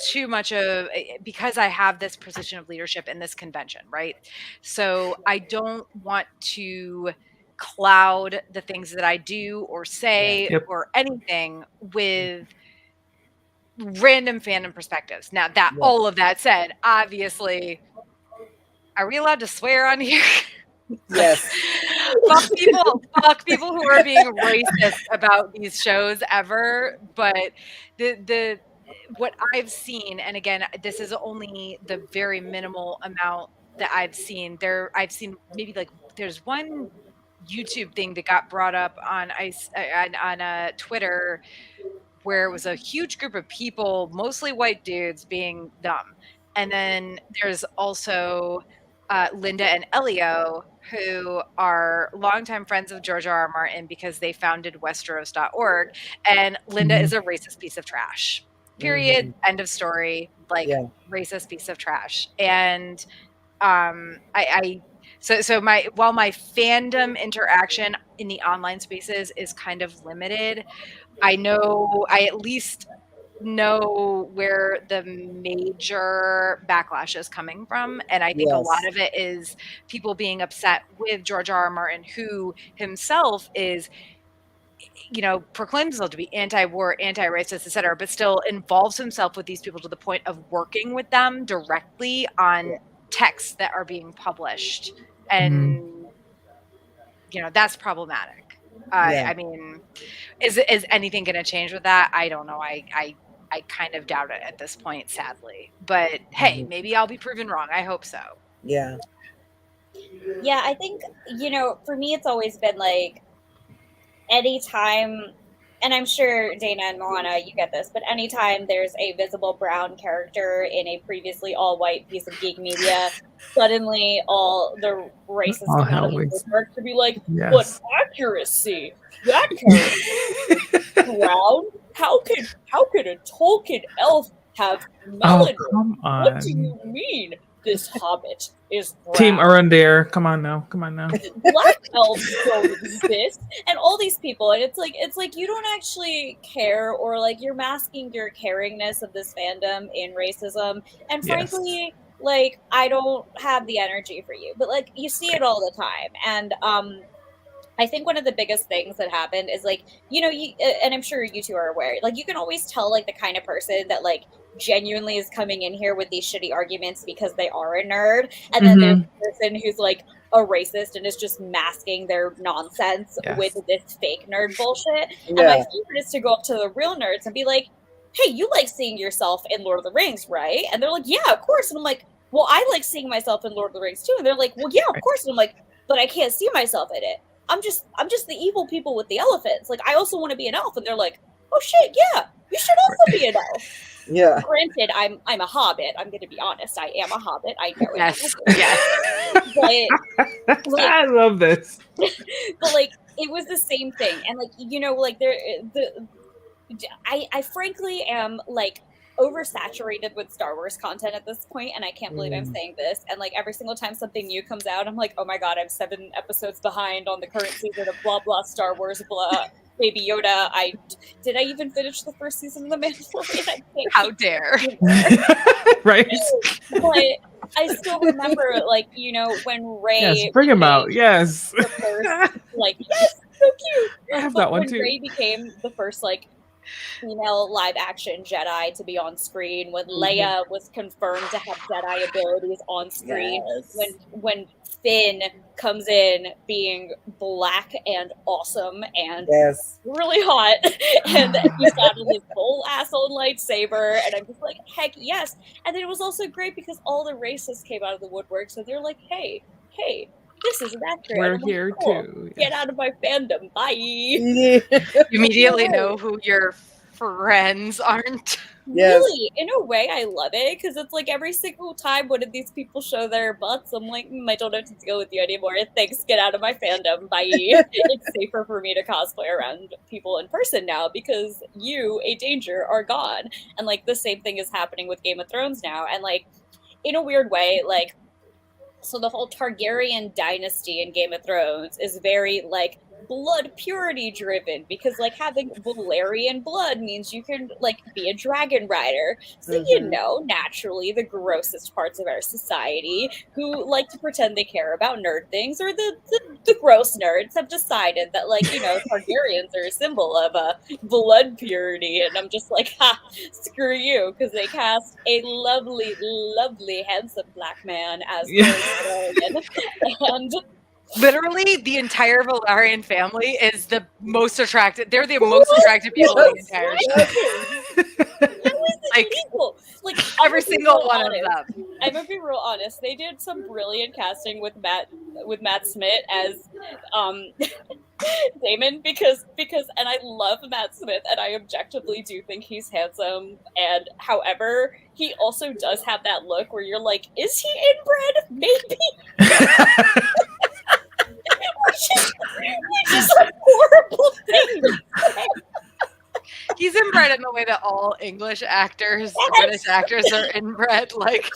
too much of, because I have this position of leadership in this convention, right? So I don't want to cloud the things that I do or say or anything with random fandom perspectives. Now, that all of that said, obviously, are we allowed to swear on here? Yes. fuck people who are being racist about these shows ever. But the what I've seen, and again, this is only the very minimal amount that I've seen. I've seen maybe, like, there's one YouTube thing that got brought up on Twitter, where it was a huge group of people, mostly white dudes, being dumb. And then there's also Linda and Elio, who are longtime friends of George R.R. Martin because they founded Westeros.org. And Linda is a racist piece of trash. Period. End of story. Like, racist piece of trash. And so while my fandom interaction in the online spaces is kind of limited, I at least know where the major backlash is coming from. And I think a lot of it is people being upset with George R.R. Martin, who himself is, you know, proclaims himself to be anti-war, anti-racist, etc., but still involves himself with these people to the point of working with them directly on texts that are being published. And, you know, that's problematic. I mean, is anything going to change with that? I don't know. I kind of doubt it at this point, sadly. But hey, maybe I'll be proven wrong. I hope so. Yeah. Yeah, I think, you know, for me, it's always been like, anytime and I'm sure Dana and Moana, you get this, but anytime there's a visible brown character in a previously all-white piece of geek media, suddenly all the racists come out of the woodwork to be like, "What accuracy? That character brown? How could a Tolkien elf have melanin? What do you mean? This hobbit is brown. Team Arundel, come on now. Black elves don't exist," and all these people, and it's like you don't actually care, or like you're masking your caringness of this fandom in racism. And frankly, like I don't have the energy for you, but like you see it all the time, and I think one of the biggest things that happened is like, you know, and I'm sure you two are aware, like you can always tell like the kind of person that like genuinely is coming in here with these shitty arguments because they are a nerd, and then there's a person who's like a racist and is just masking their nonsense with this fake nerd bullshit. And my favorite is to go up to the real nerds and be like, "Hey, you like seeing yourself in Lord of the Rings, right?" And they're like, "Yeah, of course." And I'm like, "Well, I like seeing myself in Lord of the Rings too." And they're like, "Well, yeah, of course." And I'm like, "But I can't see myself in it. I'm just the evil people with the elephants. Like, I also want to be an elf." And they're like, "Oh shit, yeah, you should also be an elf." Yeah. Granted, I'm a hobbit. I'm going to be honest. I am a hobbit. I know it. Yes. But like, I love this. But like, it was the same thing, and like, you know, like I frankly am like oversaturated with Star Wars content at this point, and I can't believe I'm saying this. And like every single time something new comes out, I'm like, "Oh my god, I'm 7 episodes behind on the current season of blah blah Star Wars blah." Baby Yoda, did I even finish the first season of The Mandalorian? How dare. Right. But I still remember, like, you know, when Rey... Yes, bring him out, yes. The first, like, yes, so cute. I have that one too. When Rey became the first, like, female live-action Jedi to be on screen, when Leia was confirmed to have Jedi abilities on screen, when Finn comes in being black and awesome and really hot, and he's got his full asshole lightsaber, and I'm just like, heck yes. And then it was also great because all the racists came out of the woodwork, so they're like, hey, this isn't accurate. We're like, here cool. too. Get out of my fandom. Bye. You immediately know who your friends aren't. Really, in a way, I love it, because it's like every single time one of these people show their butts, I'm like, I don't have to deal with you anymore. Thanks, get out of my fandom. Bye. It's safer for me to cosplay around people in person now, because you, a danger, are gone. And like the same thing is happening with Game of Thrones now. And like, in a weird way, like, so the whole Targaryen dynasty in Game of Thrones is very like blood purity driven, because like having Valyrian blood means you can like be a dragon rider. So you know, naturally the grossest parts of our society who like to pretend they care about nerd things, or the gross nerds, have decided that, like, you know, Targaryens are a symbol of blood purity. And I'm just like, ha, screw you, because they cast a lovely, lovely, handsome black man as Targaryen. And literally the entire Valerian family is the most attractive. They're the most attractive people in the entire show. Like every single one of them. I'm gonna be real honest. They did some brilliant casting with Matt Smith as Damon, because and I love Matt Smith, and I objectively do think he's handsome, and however he also does have that look where you're like, is he inbred? Maybe. which is a horrible thing to say. He's inbred in the way that all English actors, British actors, are inbred. Like,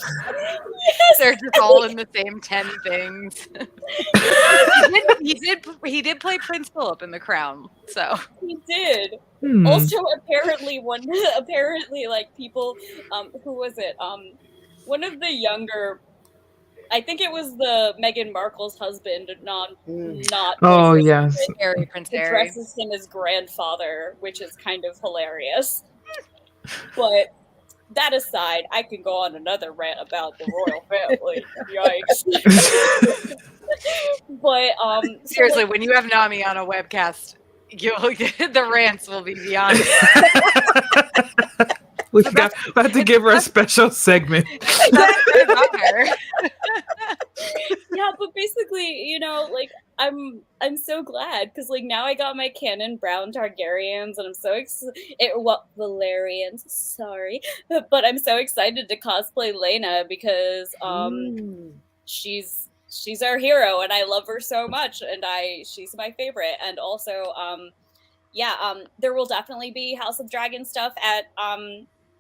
they're just all in the same 10 things. He did play Prince Philip in The Crown, so he did. Also, apparently, like people, who was it? One of the younger. I think it was the Meghan Markle's husband, not. Oh yes, Prince Harry dresses him as grandfather, which is kind of hilarious. But that aside, I can go on another rant about the royal family. Yikes! But seriously, when you have Nami on a webcast, the rants will be beyond. We've got to give her a special segment. Yeah, but basically, you know, like I'm so glad because like now I got my canon brown Targaryens and I'm so Valerians, sorry, but I'm so excited to cosplay Lena because she's our hero and I love her so much and she's my favorite. And also there will definitely be House of Dragon stuff at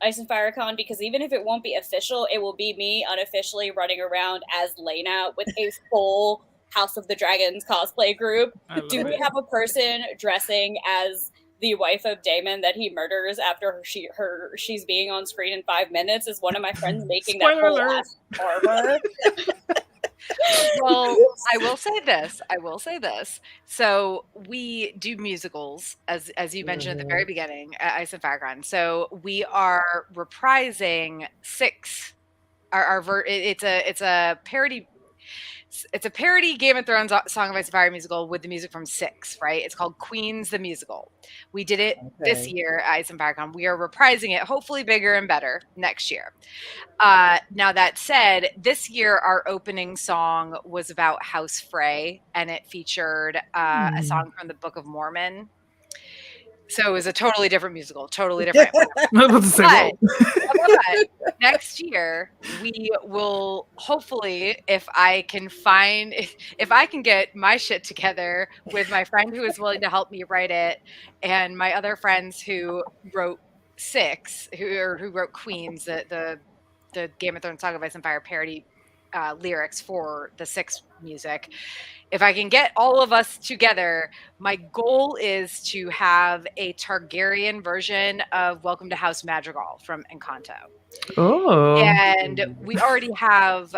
Ice and Fire Con, because even if it won't be official, it will be me unofficially running around as Lena with a full House of the Dragons cosplay group. Do we have a person dressing as the wife of Daemon that he murders after she's being on screen in 5 minutes? Is one of my friends making that whole ass armor? Well, I will say this. So we do musicals, as you mentioned at the very beginning at Ice and Fire Con. So we are reprising Six. It's a parody. It's a parody Game of Thrones Song of Ice and Fire musical with the music from Six, right? It's called Queens the Musical. We did it this year at Ice and Fire Con. We are reprising it, hopefully bigger and better next year. Now that said, this year our opening song was about House Frey, and it featured a song from the Book of Mormon. So it was a totally different musical, totally different. But next year we will hopefully, if I can get my shit together with my friend who is willing to help me write it, and my other friends who wrote Six, who wrote Queens, the Game of Thrones Song of Ice and Fire parody lyrics for the Six music. If I can get all of us together, my goal is to have a Targaryen version of Welcome to House Madrigal from Encanto. Oh. And we already have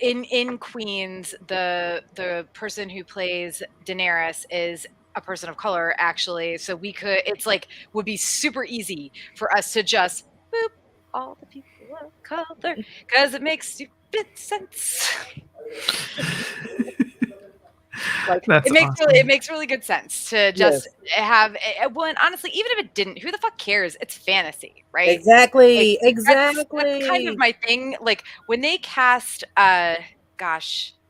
in Queens, the person who plays Daenerys is a person of color, actually. So would be super easy for us to just boop all the people of color because it makes stupid sense. It makes really good sense to just have well, and honestly, even if it didn't, who the fuck cares? It's fantasy, right? Exactly. That's kind of my thing. Like when they cast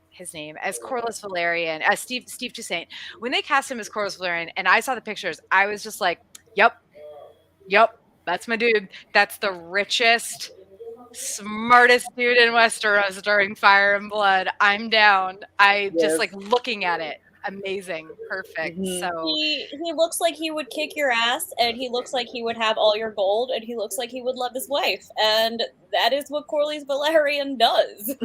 his name as Corlys Velaryon, as Steve Toussaint, when they cast him as Corlys Velaryon, and I saw the pictures, I was just like, yep, that's my dude. That's the richest, smartest dude in Westeros during Fire and Blood. I'm down. Just like looking at it. Amazing. Perfect. So he looks like he would kick your ass, and he looks like he would have all your gold, and he looks like he would love his wife. And that is what Corlys Velaryon does.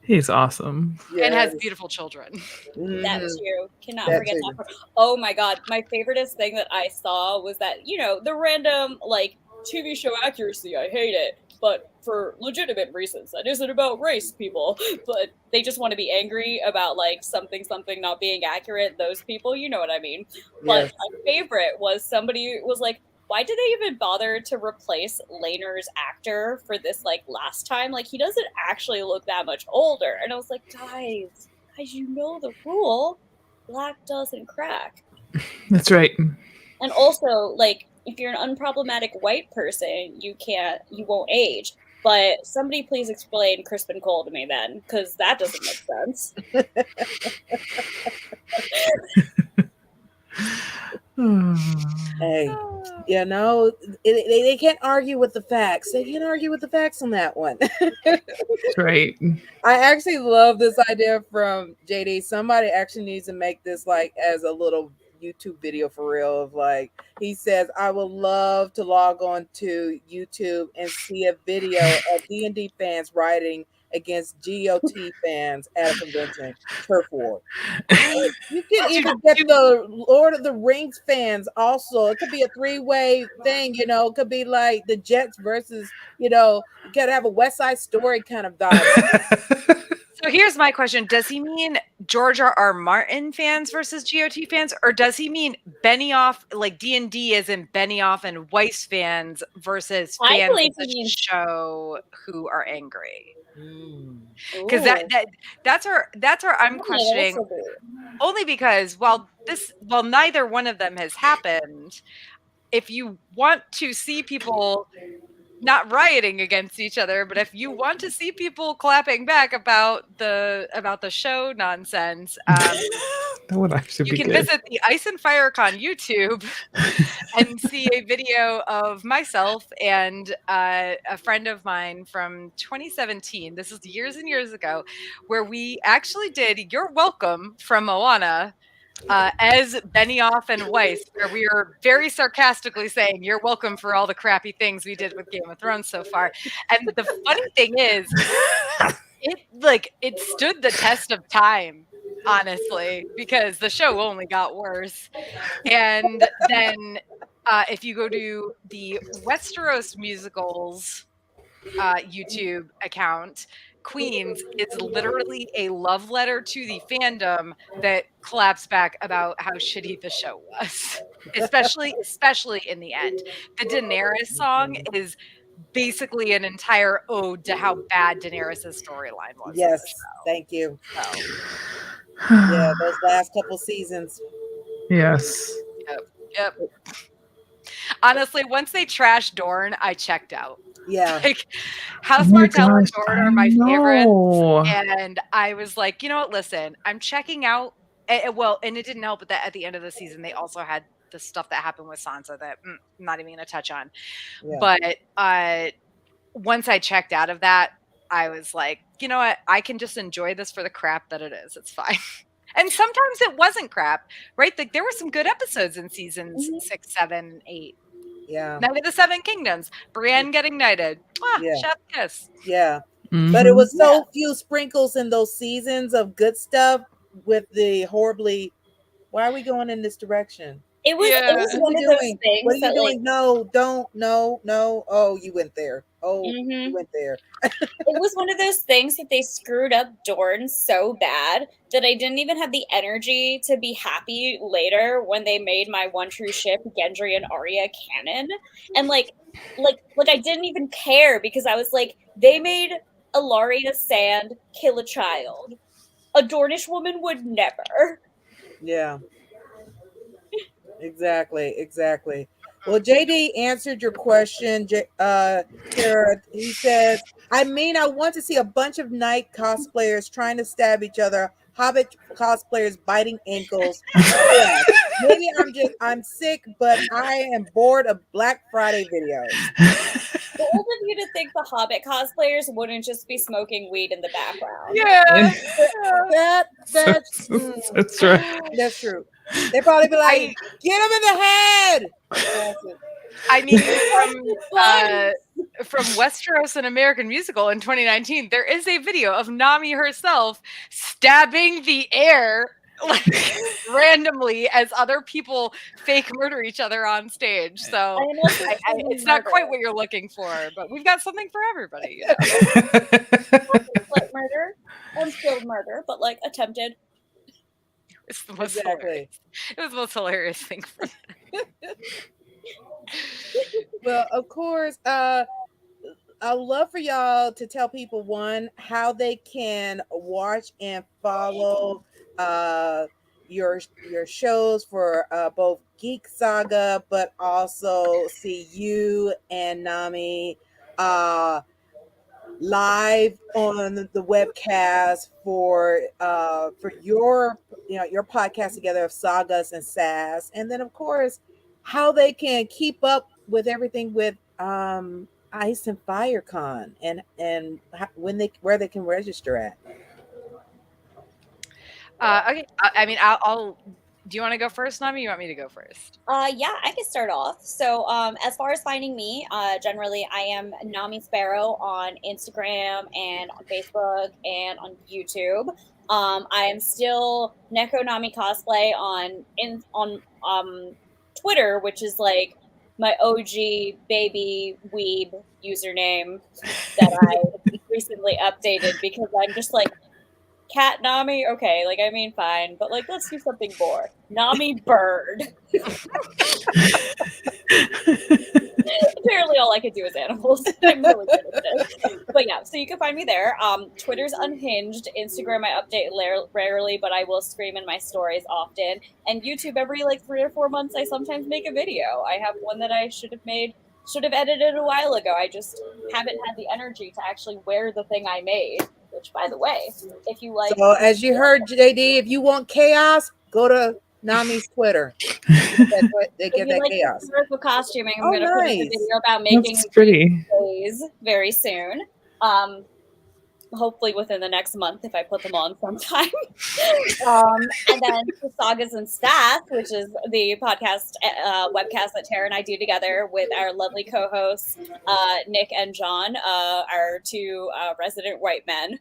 He's awesome. And has beautiful children. That too. Cannot forget that. Oh my god. My favoriteest thing that I saw was that, the random, like, TV show accuracy, I hate it. But for legitimate reasons. That isn't about race, people. But they just want to be angry about, like, something not being accurate. Those people, you know what I mean. But my favorite was somebody was like, why did they even bother to replace Laener's actor for this, like, last time? Like, he doesn't actually look that much older. And I was like, guys, you know the rule. Black doesn't crack. That's right. And also, like, if you're an unproblematic white person, you won't age. But somebody please explain Crispin Cole to me then, because that doesn't make sense. Hey, they can't argue with the facts. They can't argue with the facts on that one. That's right. I actually love this idea from JD. Somebody actually needs to make this like as a little YouTube video for real of like, he says, I would love to log on to YouTube and see a video of D&D fans writing against GOT fans at a convention, turf war. You can even get the Lord of the Rings fans also. It could be a three-way thing, It could be like the Jets versus, you gotta have a West Side Story kind of vibe. So here's my question. Does he mean George R.R. Martin fans versus GOT fans? Or does he mean Benioff, like D&D as in Benioff and Weiss fans versus fans of the show who are angry? Because that's where I'm questioning. Only because while neither one of them has happened, if you want to see people not rioting against each other, but if you want to see people clapping back about the show nonsense, That would actually you be can good. visit the Ice and Fire Con YouTube and see a video of myself and a friend of mine from 2017. This is years and years ago, where we actually did "You're Welcome" from Moana as Benioff and Weiss, where we are very sarcastically saying, "You're welcome for all the crappy things we did with Game of Thrones so far." And the funny thing is, it stood the test of time, honestly, because the show only got worse. And then if you go to the Westeros Musicals YouTube account, Queens is literally a love letter to the fandom that claps back about how shitty the show was, especially in the end. The Daenerys song is basically an entire ode to how bad Daenerys' storyline was. Yes, thank you. Yeah, those last couple seasons. Yes. Yep. Honestly, once they trashed Dorne, I checked out. Yeah. Like, House Martell and gosh, Dorne are my favorites. And I was like, you know what? Listen, I'm checking out. Well, and it didn't help but that at the end of the season, they also had the stuff that happened with Sansa that I'm not even going to touch on. Yeah. But once I checked out of that, I was like, you know what? I can just enjoy this for the crap that it is. It's fine. And sometimes it wasn't crap, right? Like, there were some good episodes in seasons 6, 7, 8. Yeah. Knight of the Seven Kingdoms. Brienne getting knighted. Yeah. Chef kiss. Yeah. Mhm. But it was so few sprinkles in those seasons of good stuff with the horribly, why are we going in this direction? It was one of those things. What are you that, doing? No, don't, no. Oh, you went there. Oh, you went there. It was one of those things that they screwed up Dorne so bad that I didn't even have the energy to be happy later when they made my one true ship, Gendry and Arya, canon. And like I didn't even care because I was like, they made Ilaria Sand kill a child. A Dornish woman would never. Yeah. Exactly. Well, JD answered your question, Tara. He says, I want to see a bunch of night cosplayers trying to stab each other, Hobbit cosplayers biting ankles. Maybe I'm sick, but I am bored of Black Friday videos. The old of you to think the Hobbit cosplayers wouldn't just be smoking weed in the background. Yeah. That's right. That's true. They probably be like, get him in the head. I mean, from Westeros, an American Musical in 2019, there is a video of Nami herself stabbing the air like randomly as other people fake murder each other on stage. So it's not quite what you're looking for, but we've got something for everybody. You know? Like murder, unskilled murder, but like attempted. It's the most hilarious. It was the most hilarious thing for me. Well, of course, I'd love for y'all to tell people, one, how they can watch and follow your shows for both Geek Saga, but also see you and Nami live on the webcast for your podcast together of Sagas and Sass, and then of course how they can keep up with everything with Ice and Fire Con and where they can register at. Okay. I mean, I'll. Do you want to go first, Nami? Or you want me to go first? Yeah, I can start off. So, as far as finding me, generally I am Nami Sparrow on Instagram and on Facebook and on YouTube. I am still Nekonami Cosplay on Twitter, which is like my OG baby weeb username that I recently updated because I'm just like, Cat Nami, okay, like I mean fine, but like let's do something more. Nami Bird. Apparently all I could do is animals. I'm really good at this. But yeah, so you can find me there. Twitter's unhinged. Instagram I update rarely, but I will scream in my stories often. And YouTube every like 3 or 4 months I sometimes make a video. I have one that I should have made should have edited a while ago. I just haven't had the energy to actually wear the thing I made. Which, by the way, if you like, So as you heard, JD, if you want chaos, go to Nami's Twitter. They get that chaos. Historical costuming, I'm Oh, going to put in a nice. video about making That's pretty. days very soon. Hopefully within the next month if I put them on sometime. And then for Sagas and Sass, which is the podcast webcast that Tara and I do together with our lovely co-hosts Nick and John, our two resident white men.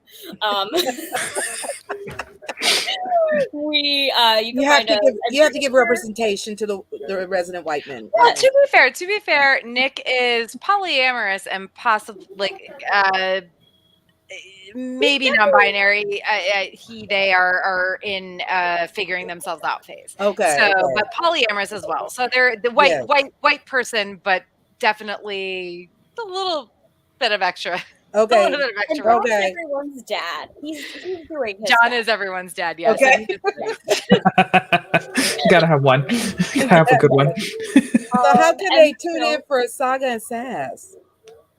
You have to give representation to the resident white men. Well, to be fair, Nick is polyamorous and possibly maybe non-binary. They are in figuring themselves out phase. Okay. So, but polyamorous as well. So they're the white person, but definitely a little bit of extra. Okay. And John's everyone's dad. He's doing his John dad. is everyone's dad. Yes. Okay. Gotta have one. Have a good one. So how can they tune in for Saga and Sass?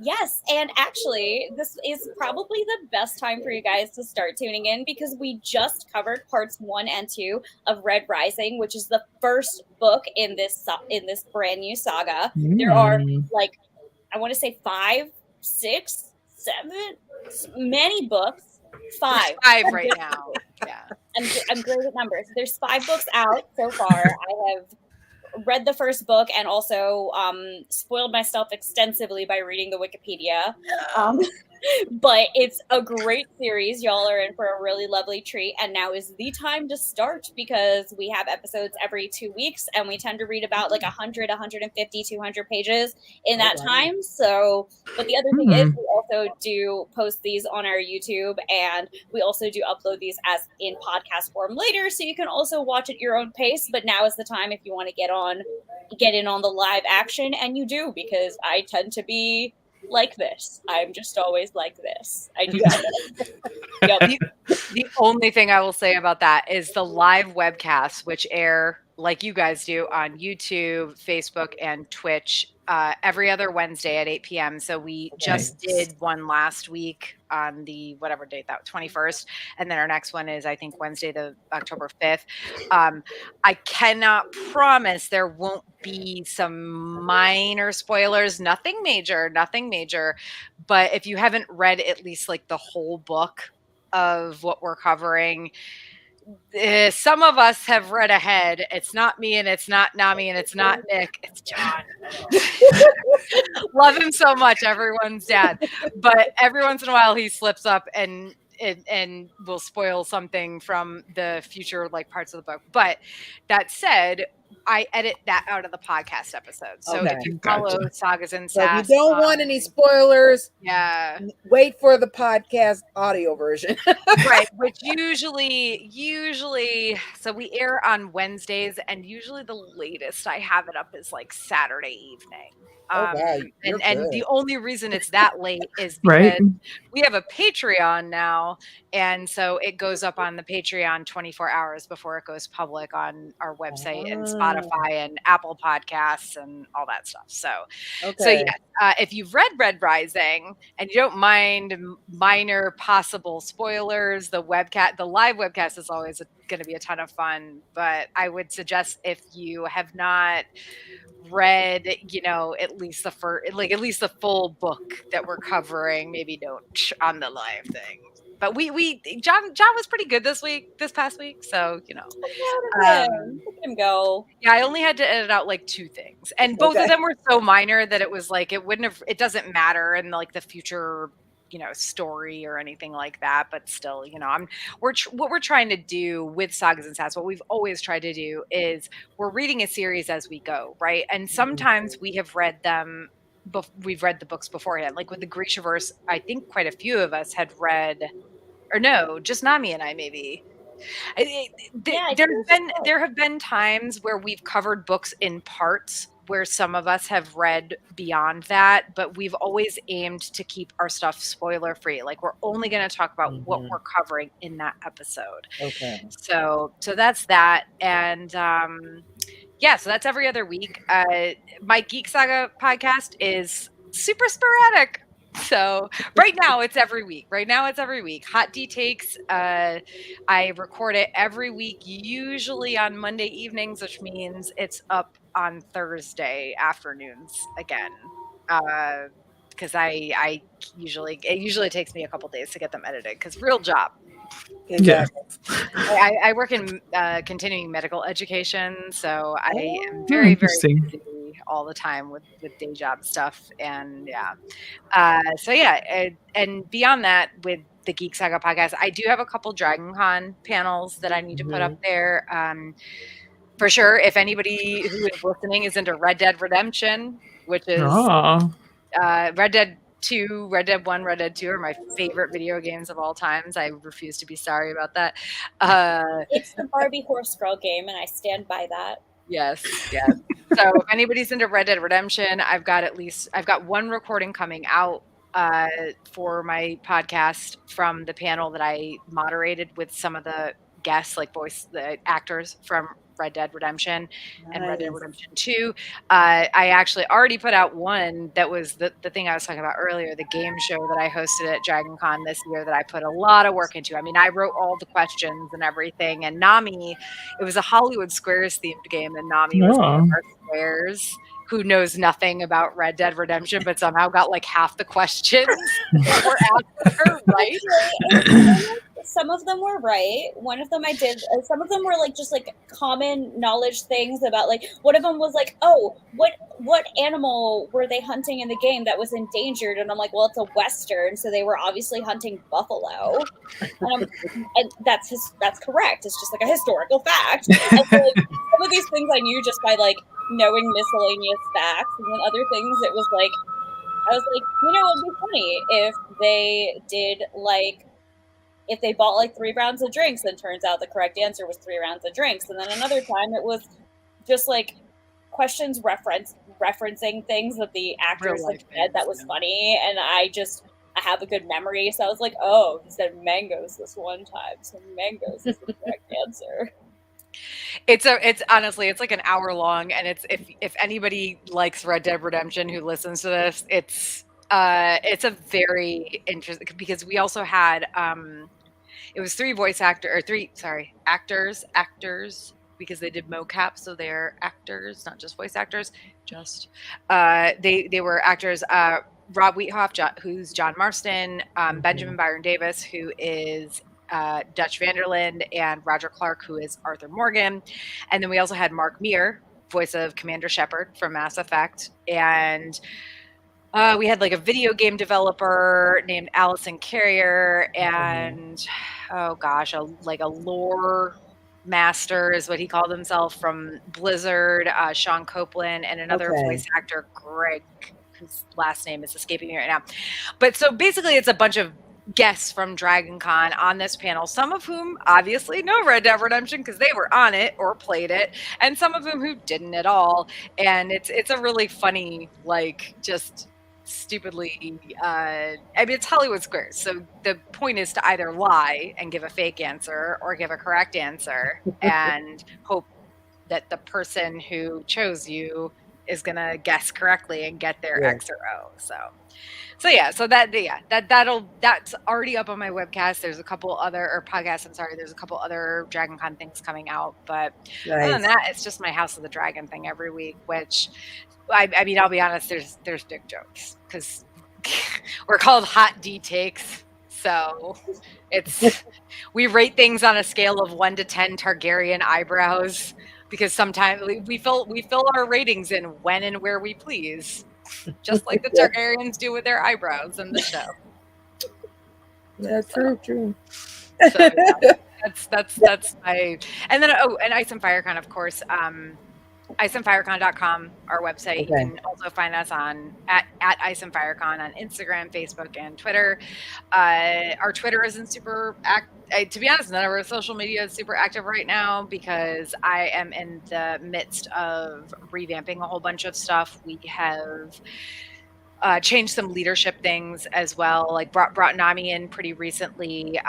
Yes, and actually, this is probably the best time for you guys to start tuning in because we just covered parts 1 and 2 of Red Rising, which is the first book in this brand new saga. There are I want to say 5, 6, 7, many books. 5. There's 5 right now. Yeah, I'm great at numbers. There's 5 books out so far. I have read the first book and also spoiled myself extensively by reading the Wikipedia. But it's a great series. Y'all are in for a really lovely treat. And now is the time to start because we have episodes every 2 weeks and we tend to read about 100, 150, 200 pages in that time. So, but the other thing is we also do post these on our YouTube and we also do upload these as in podcast form later. So you can also watch at your own pace. But now is the time if you want to get in on the live action, and you do because I tend to be like this. I'm just always like this. I do that. The only thing I will say about that is the live webcasts, which air like you guys do on YouTube, Facebook, and Twitch every other Wednesday at 8 p.m. So we just did one last week on the whatever date that 21st, and then our next one is I think Wednesday the October 5th. I cannot promise there won't be some minor spoilers, nothing major, but if you haven't read at least the whole book of what we're covering, some of us have read ahead. It's not me, and it's not Nami, and it's not Nick. It's John. Love him so much, everyone's dad. But every once in a while, he slips up and will spoil something from the future parts of the book. But that said, I edit that out of the podcast episode. So if you follow Sagas and Sass, if you don't want any spoilers, wait for the podcast audio version. Right, which usually so we air on Wednesdays, and usually the latest I have it up is Saturday evening. And the only reason it's that late is because we have a Patreon now, and so it goes up on the Patreon 24 hours before it goes public on our website and Spotify and Apple Podcasts and all that stuff. So if you've read Red Rising and you don't mind minor possible spoilers, the live webcast is always going to be a ton of fun. But I would suggest if you have not read at least the full book that we're covering, maybe don't on the live thing. But John was pretty good this past week, so let him go. Yeah, I only had to edit out 2 things, and both of them were so minor that it was it doesn't matter in the future story or anything like that, but still, what we're trying to do with Sagas and Sass, what we've always tried to do is we're reading a series as we go, right? And sometimes we have read them, we've read the books beforehand. With the Grishaverse, I think quite a few of us had read, or no, just Nami and I maybe. There have been times where we've covered books in parts where some of us have read beyond that, but we've always aimed to keep our stuff spoiler free. Like we're only going to talk about what we're covering in that episode. Okay. So that's that. And yeah, so that's every other week. My Geek Saga podcast is super sporadic. So right now it's every week. Hot D takes. I record it every week, usually on Monday evenings, which means it's up on Thursday afternoons again. Because it usually takes me a couple days to get them edited. Because real job. Exactly. I work in continuing medical education, so I am very busy all the time with day job stuff, and and beyond that, with the Geek Saga podcast, I do have a couple Dragon Con panels that I need to put up there. For sure, if anybody who is listening is into Red Dead Redemption, which is Red Dead 2, Red Dead 1, Red Dead 2 are my favorite video games of all times. I refuse to be sorry about that. It's the Barbie horse girl game, and I stand by that. Yes. So if anybody's into Red Dead Redemption, I've got one recording coming out for my podcast from the panel that I moderated with some of the guests, like the actors from Red Dead Redemption and Red Dead Redemption 2. I actually already put out one that was the thing I was talking about earlier, the game show that I hosted at Dragon Con this year that I put a lot of work into. I mean, I wrote all the questions and everything, and Nami, it was a Hollywood Squares themed game, and Nami was one of our squares who knows nothing about Red Dead Redemption, but somehow got like half the questions that were asked her right. Some of them were right. One of them I did. Some of them were like just like common knowledge things about like. One of them was like, oh, what animal were they hunting in the game that was endangered? And I'm like, well, it's a western, so they were obviously hunting buffalo. And that's correct. It's just like a historical fact. And so, like, some of these things I knew just by like knowing miscellaneous facts, and then other things it was like, I was like, it'd be funny if they did like. If they bought like 3 rounds of drinks, then turns out the correct answer was 3 rounds of drinks. And then another time it was just like questions referencing things that the actors had said that was funny. And I have a good memory. So I was like, oh, he said mangoes this one time. So mangoes is the correct answer. It's honestly, it's like an hour long. And it's, if anybody likes Red Dead Redemption who listens to this, it's a very interesting, because we also had it was 3 actors, because they did mocap, so they're actors, not just voice actors. They were actors. Rob Wheathoff, who's John Marston, Benjamin Byron Davis, who is Dutch Vanderland, and Roger Clark, who is Arthur Morgan. And then we also had Mark Meir, voice of Commander Shepard from Mass Effect, and we had like a video game developer named Allison Carrier, and a lore master is what he called himself from Blizzard, Sean Copeland, and another voice actor, Greg, whose last name is escaping me right now. But so basically it's a bunch of guests from Dragon Con on this panel, some of whom obviously know Red Dead Redemption because they were on it or played it, and some of them who didn't at all. And it's a really funny, like, just stupidly it's Hollywood Squares, so the point is to either lie and give a fake answer or give a correct answer and hope that the person who chose you is gonna guess correctly and get their X or O. That's already up on my webcast. There's a couple other there's a couple other Dragon Con things coming out, but other than that, it's just my House of the Dragon thing every week, which I mean, I'll be honest, there's dick jokes because we're called Hot D Takes. So we rate things on a scale of 1 to 10 Targaryen eyebrows, because sometimes we fill our ratings in when and where we please, just like the Targaryens do with their eyebrows in the show. That's true. So, yeah, that's my, and then and Ice and Fire Con, of course. iceandfirecon.com, our website. Okay. You can also find us at Ice and Firecon on Instagram, Facebook, and Twitter. Our Twitter isn't super to be honest, none of our social media is super active right now because I am in the midst of revamping a whole bunch of stuff. We have changed some leadership things as well, like brought Nami in pretty recently,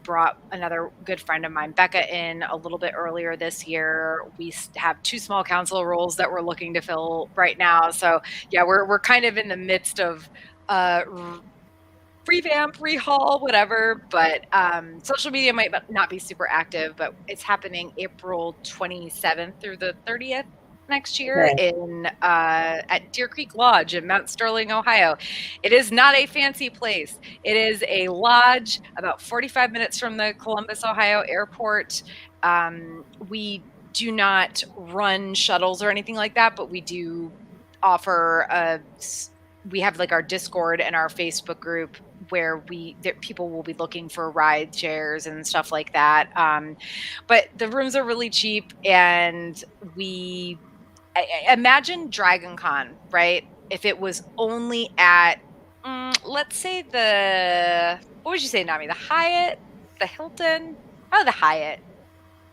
brought another good friend of mine, Becca, in a little bit earlier this year. We have 2 small council roles that we're looking to fill right now. So yeah, we're kind of in the midst of revamp, rehaul, whatever, but social media might not be super active, but it's happening April 27th through the 30th next year at Deer Creek Lodge in Mount Sterling, Ohio. It is not a fancy place. It is a lodge about 45 minutes from the Columbus, Ohio airport. We do not run shuttles or anything like that, but we do offer we have like our Discord and our Facebook group where people will be looking for ride shares and stuff like that. But the rooms are really cheap, and I imagine Dragon Con, right? If it was only at, let's say what would you say, Nami? The Hyatt, the Hilton? Oh, the Hyatt.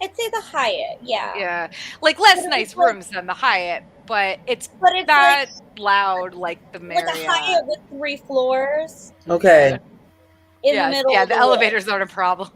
I'd say the Hyatt, yeah. Yeah, like less nice rooms than the Hyatt, but it's not like, loud like the Marriott. Like a Hyatt with 3 floors. Okay. In the middle. Yeah, of the elevators aren't a problem.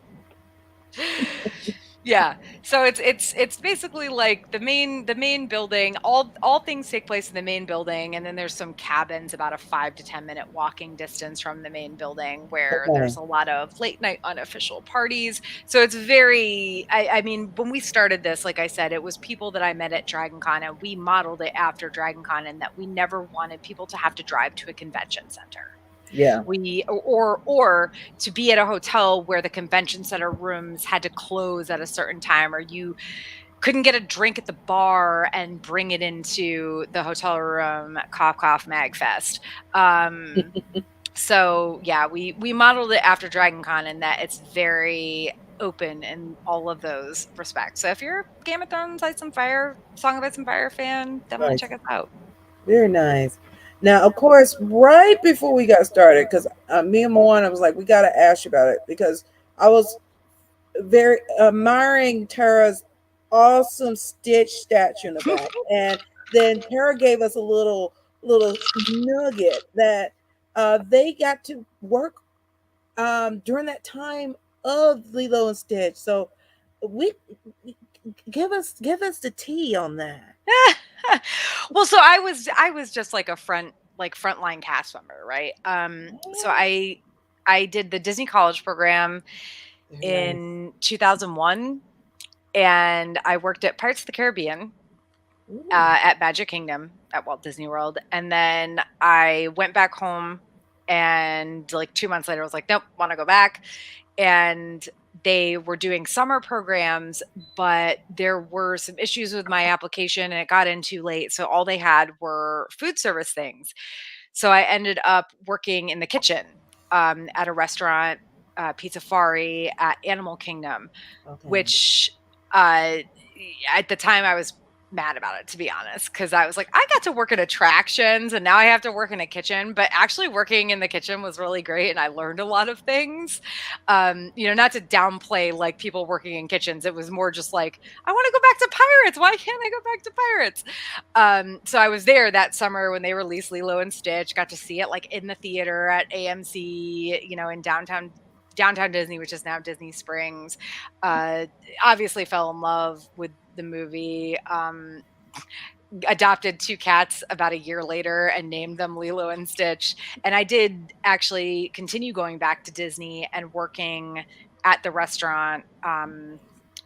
Yeah, so it's basically like the main building. All things take place in the main building, and then there's some cabins about a 5 to 10 minute walking distance from the main building where there's a lot of late night unofficial parties. So it's very. I mean, when we started this, like I said, it was people that I met at Dragon Con, and we modeled it after Dragon Con, in that we never wanted people to have to drive to a convention center. Yeah. Or to be at a hotel where the convention center rooms had to close at a certain time, or you couldn't get a drink at the bar and bring it into the hotel room. Cough, cough, Magfest. So yeah, we modeled it after Dragon Con in that it's very open in all of those respects. So if you're a Game of Thrones, Ice and Fire, Song of Ice and Fire fan, definitely check us out. Very nice. Now, of course, right before we got started, because me and Moana was like, we got to ask you about it, because I was very admiring Tara's awesome Stitch statue in the back. And then Tara gave us a little nugget that they got to work during that time of Lilo and Stitch. So we give us the tea on that. Well, so I was just like a frontline cast member, right? So I did the Disney College program in 2001, and I worked at Pirates of the Caribbean at Magic Kingdom at Walt Disney World, and then I went back home, and like 2 months later, I was like, nope, want to go back, and they were doing summer programs, but there were some issues with my application and it got in too late. So all they had were food service things. So I ended up working in the kitchen at a restaurant, Pizzafari at Animal Kingdom, which at the time I was mad about it, to be honest, because I was like, I got to work in attractions and now I have to work in a kitchen. But actually working in the kitchen was really great, and I learned a lot of things. Not to downplay like people working in kitchens, it was more just like, I want to go back to Pirates, why can't I go back to Pirates? So I was there that summer when they released Lilo and Stitch, got to see it like in the theater at AMC, in downtown Disney, which is now Disney Springs. Obviously fell in love with the movie, adopted 2 cats about a year later and named them Lilo and Stitch. And I did actually continue going back to Disney and working at the restaurant,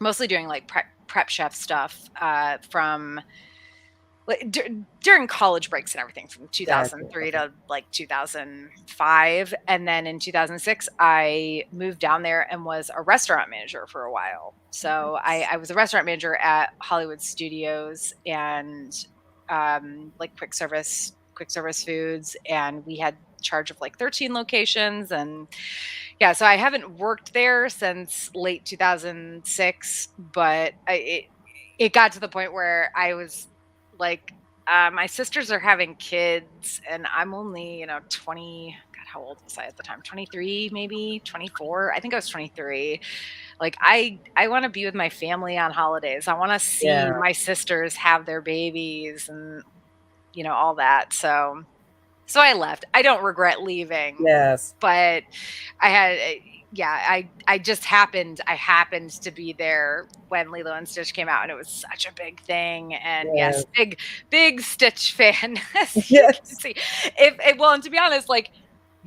mostly doing like prep chef stuff from during college breaks and everything, from 2003 to like 2005. And then in 2006, I moved down there and was a restaurant manager for a while. So I was a restaurant manager at Hollywood Studios and like quick service foods. And we had charge of like 13 locations. And yeah, so I haven't worked there since late 2006, but it got to the point where I was like my sisters are having kids, and I'm only 20. God, how old was I at the time? 23, maybe 24. I think I was 23. Like I want to be with my family on holidays. I want to see my sisters have their babies and all that. So I left. I don't regret leaving. Yes. But I had I just happened to be there when Lilo and Stitch came out, and it was such a big thing. And yes, big Stitch fan, as you can see. Well, and to be honest, like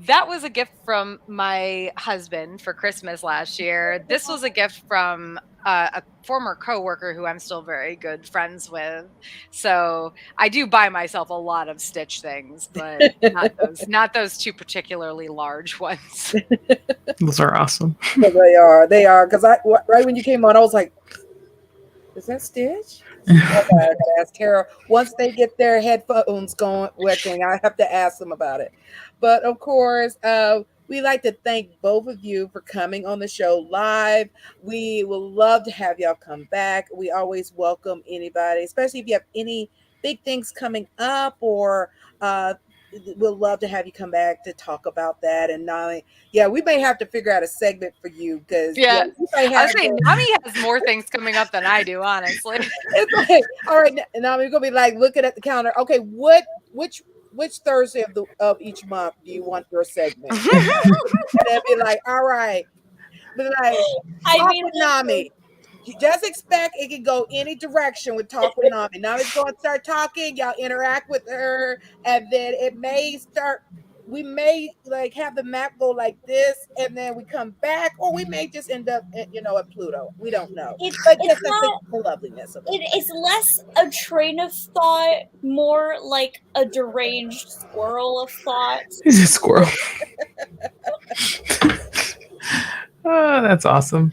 that was a gift from my husband for Christmas last year. This was a gift from a former coworker who I'm still very good friends with. So I do buy myself a lot of Stitch things, but not those two particularly large ones. Those are awesome. They are. Because right when you came on, I was like, is that Stitch? I gotta ask Tara. Once they get their headphones working, I have to ask them about it. But of course, we like to thank both of you for coming on the show live. We would love to have y'all come back. We always welcome anybody, especially if you have any big things coming up, or we'll love to have you come back to talk about that. And we may have to figure out a segment for you because I was saying Nami has more things coming up than I do, honestly. It's like, all right, Nami, you're gonna be like looking at the calendar. Okay, which Thursday of each month do you want your segment? And then be like, all right, be like, talk with Nami. You just expect it can go any direction with Talk with Nami. Nami's going to start talking. Y'all interact with her, and then it may start. We may like have the map go like this, and then we come back, or we may just end up, at Pluto. We don't know. It's not the loveliness of it. It's less a train of thought, more like a deranged squirrel of thought. He's a squirrel. Oh, that's awesome.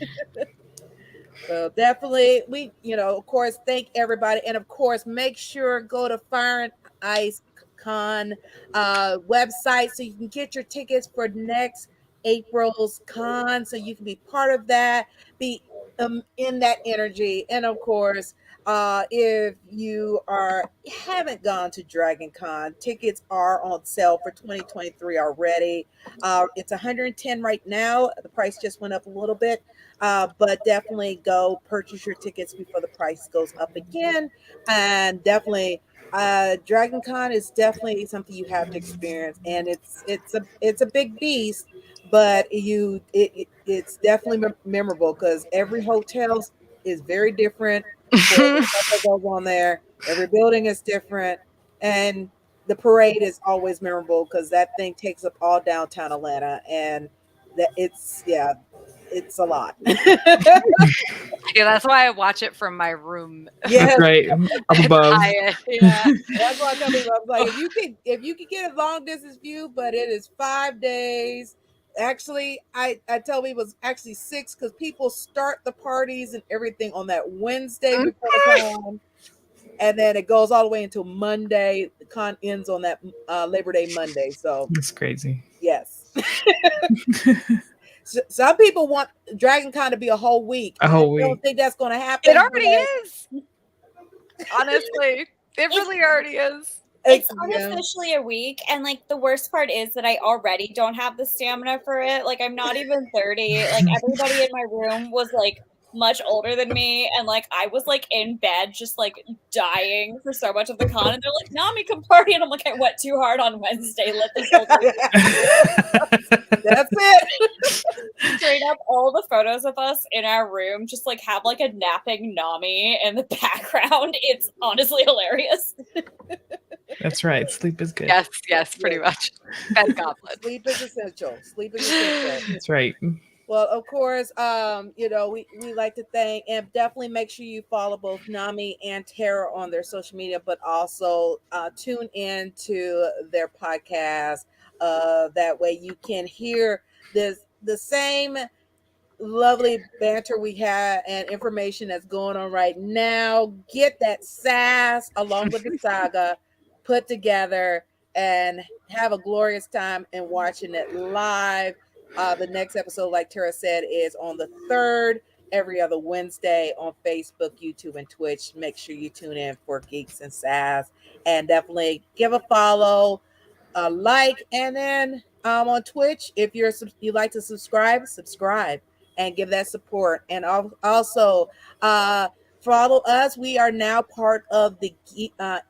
So definitely, we, of course, thank everybody. And of course, make sure go to Fire and Ice Con website so you can get your tickets for next April's con, so you can be part of that, be in that energy. And of course, if you haven't gone to Dragon Con, tickets are on sale for 2023 already. It's $110 right now. The price just went up a little bit. But definitely go purchase your tickets before the price goes up again. And definitely, Dragon Con is definitely something you have to experience, and it's a big beast, but it's definitely memorable because every hotel is very different. That goes on there. Every building is different, and the parade is always memorable because that thing takes up all downtown Atlanta, and it's a lot. Yeah, that's why I watch it from my room. Yeah, right up above. Yeah, that's why I tell people, I'm like, if you can get a long distance view, but it is 5 days. Actually, I tell people it's actually 6 because people start the parties and everything on that Wednesday before the con, and then it goes all the way until Monday. The con ends on that Labor Day Monday. So that's crazy. Yes. Some people want Dragon Con to be a whole week. I don't think that's going to happen. It already is. Honestly, it really already is. It's unofficially a week, and like the worst part is that I already don't have the stamina for it. Like I'm not even 30. Like everybody in my room was like much older than me, and like I was like in bed just like dying for so much of the con, and they're like, Nami, come party, and I'm like, I went too hard on Wednesday. Let this That's it. Straight up, all the photos of us in our room just like have like a napping Nami in the background. It's honestly hilarious. That's right. Sleep is good. Yes, pretty much. Bed goblin. Sleep is essential. That's right. Well, of course, we like to thank, and definitely make sure you follow both Nami and Tara on their social media, but also tune in to their podcast. That way you can hear the same lovely banter we have and information that's going on right now. Get that sass along with the saga put together and have a glorious time in watching it live. The next episode, like Tara said, is on the 3rd, every other Wednesday on Facebook, YouTube, and Twitch. Make sure you tune in for Geeks and Sass, and definitely give a follow, a like, and then on Twitch, if you like to subscribe and give that support. And also follow us. We are now part of the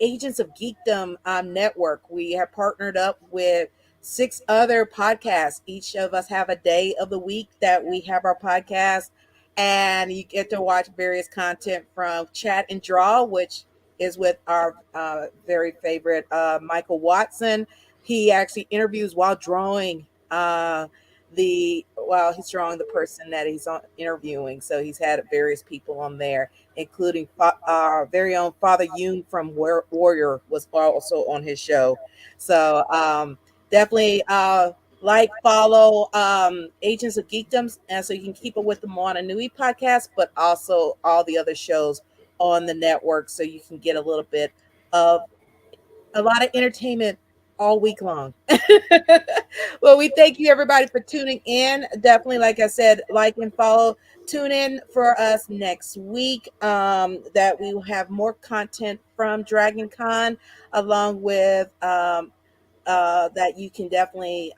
Agents of Geekdom network. We have partnered up with 6 other podcasts. Each of us have a day of the week that we have our podcast, and you get to watch various content from Chat and Draw, which is with our very favorite Michael Watson. He actually interviews while drawing he's drawing the person that he's interviewing. So he's had various people on there, including our very own Father Yoon from Warrior was also on his show. So definitely follow Agents of Geekdom, and so you can keep up with the Moana Nui podcast, but also all the other shows on the network, so you can get a little bit of a lot of entertainment all week long. Well, we thank you everybody for tuning in. Definitely, like I said, like and follow. Tune in for us next week. That we will have more content from Dragon Con, along with that you can definitely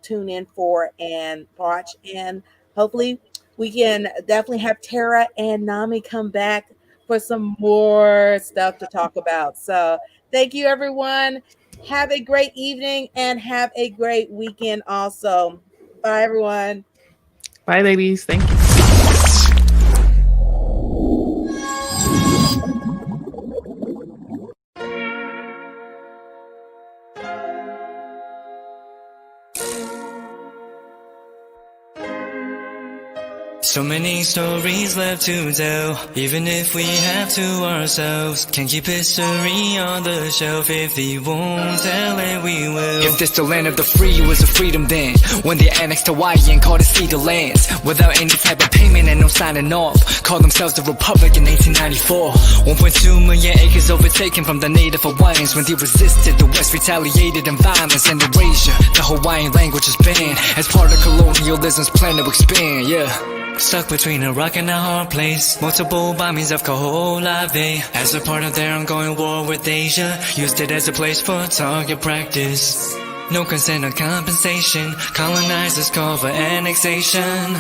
tune in for and watch. And hopefully we can definitely have Tara and Nami come back for some more stuff to talk about. So thank you, everyone. Have a great evening and have a great weekend also. Bye, everyone. Bye, ladies. Thank you. So many stories left to tell, even if we have to ourselves. Can't keep history on the shelf. If we won't tell it, we will. If this the land of the free, it was a freedom then, when they annexed Hawaii and called it Cedar Lands, without any type of payment and no signing off. Called themselves the Republic in 1894. 1.2 million acres overtaken from the native Hawaiians. When they resisted, the West retaliated in violence and erasure. The Hawaiian language is banned as part of colonialism's plan to expand, yeah. Stuck between a rock and a hard place. Multiple bombings of Kaho'olawe as a part of their ongoing war with Asia. Used it as a place for target practice. No consent or compensation. Colonizers call for annexation.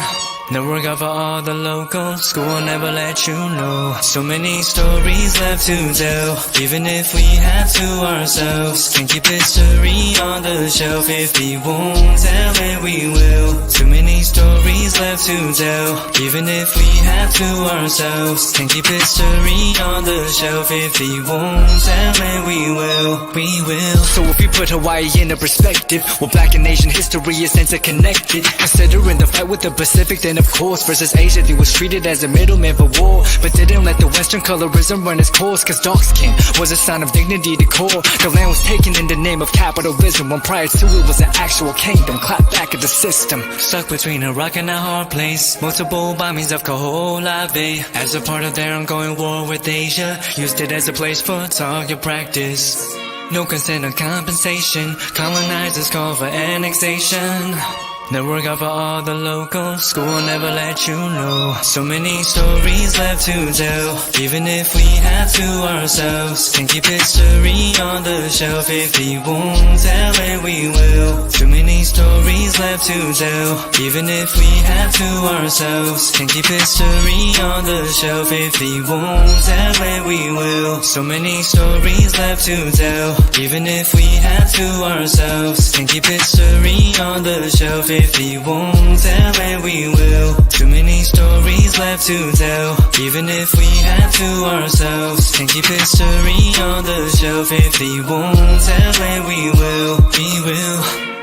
No regard for all the locals. School will never let you know. So many stories left to tell, even if we have to ourselves. Can't keep history on the shelf. If we won't tell it, we will. Too many stories left to tell, even if we have to ourselves. Can't keep history on the shelf. If we won't tell it, we will. We will. So if we put Hawaii into perspective, well, Black and Asian history is interconnected. Considering the fight with the Pacific, then of course, versus Asia, they was treated as a middleman for war, but didn't let the Western colorism run its course, cause dark skin was a sign of dignity to core. The land was taken in the name of capitalism, when prior to it was an actual kingdom. Clap back at the system. Stuck between a rock and a hard place. Multiple bombings of Kaho'olawe as a part of their ongoing war with Asia. Used it as a place for target practice. No consent or compensation. Colonizers call for annexation. No regard for all the locals. School will never let you know. So many stories left to tell, even if we have to ourselves. Can't keep history on the shelf. If we won't tell it, we will. Too many stories left to tell, even if we have to ourselves. Can't keep history on the shelf. If we won't tell it, we will. So many stories left to tell, even if we have to ourselves. Can't keep history on the shelf. If we won't tell it, we will. Too many stories left to tell, even if we have to ourselves. Can't keep history on the shelf. If we won't tell it, we will. We will.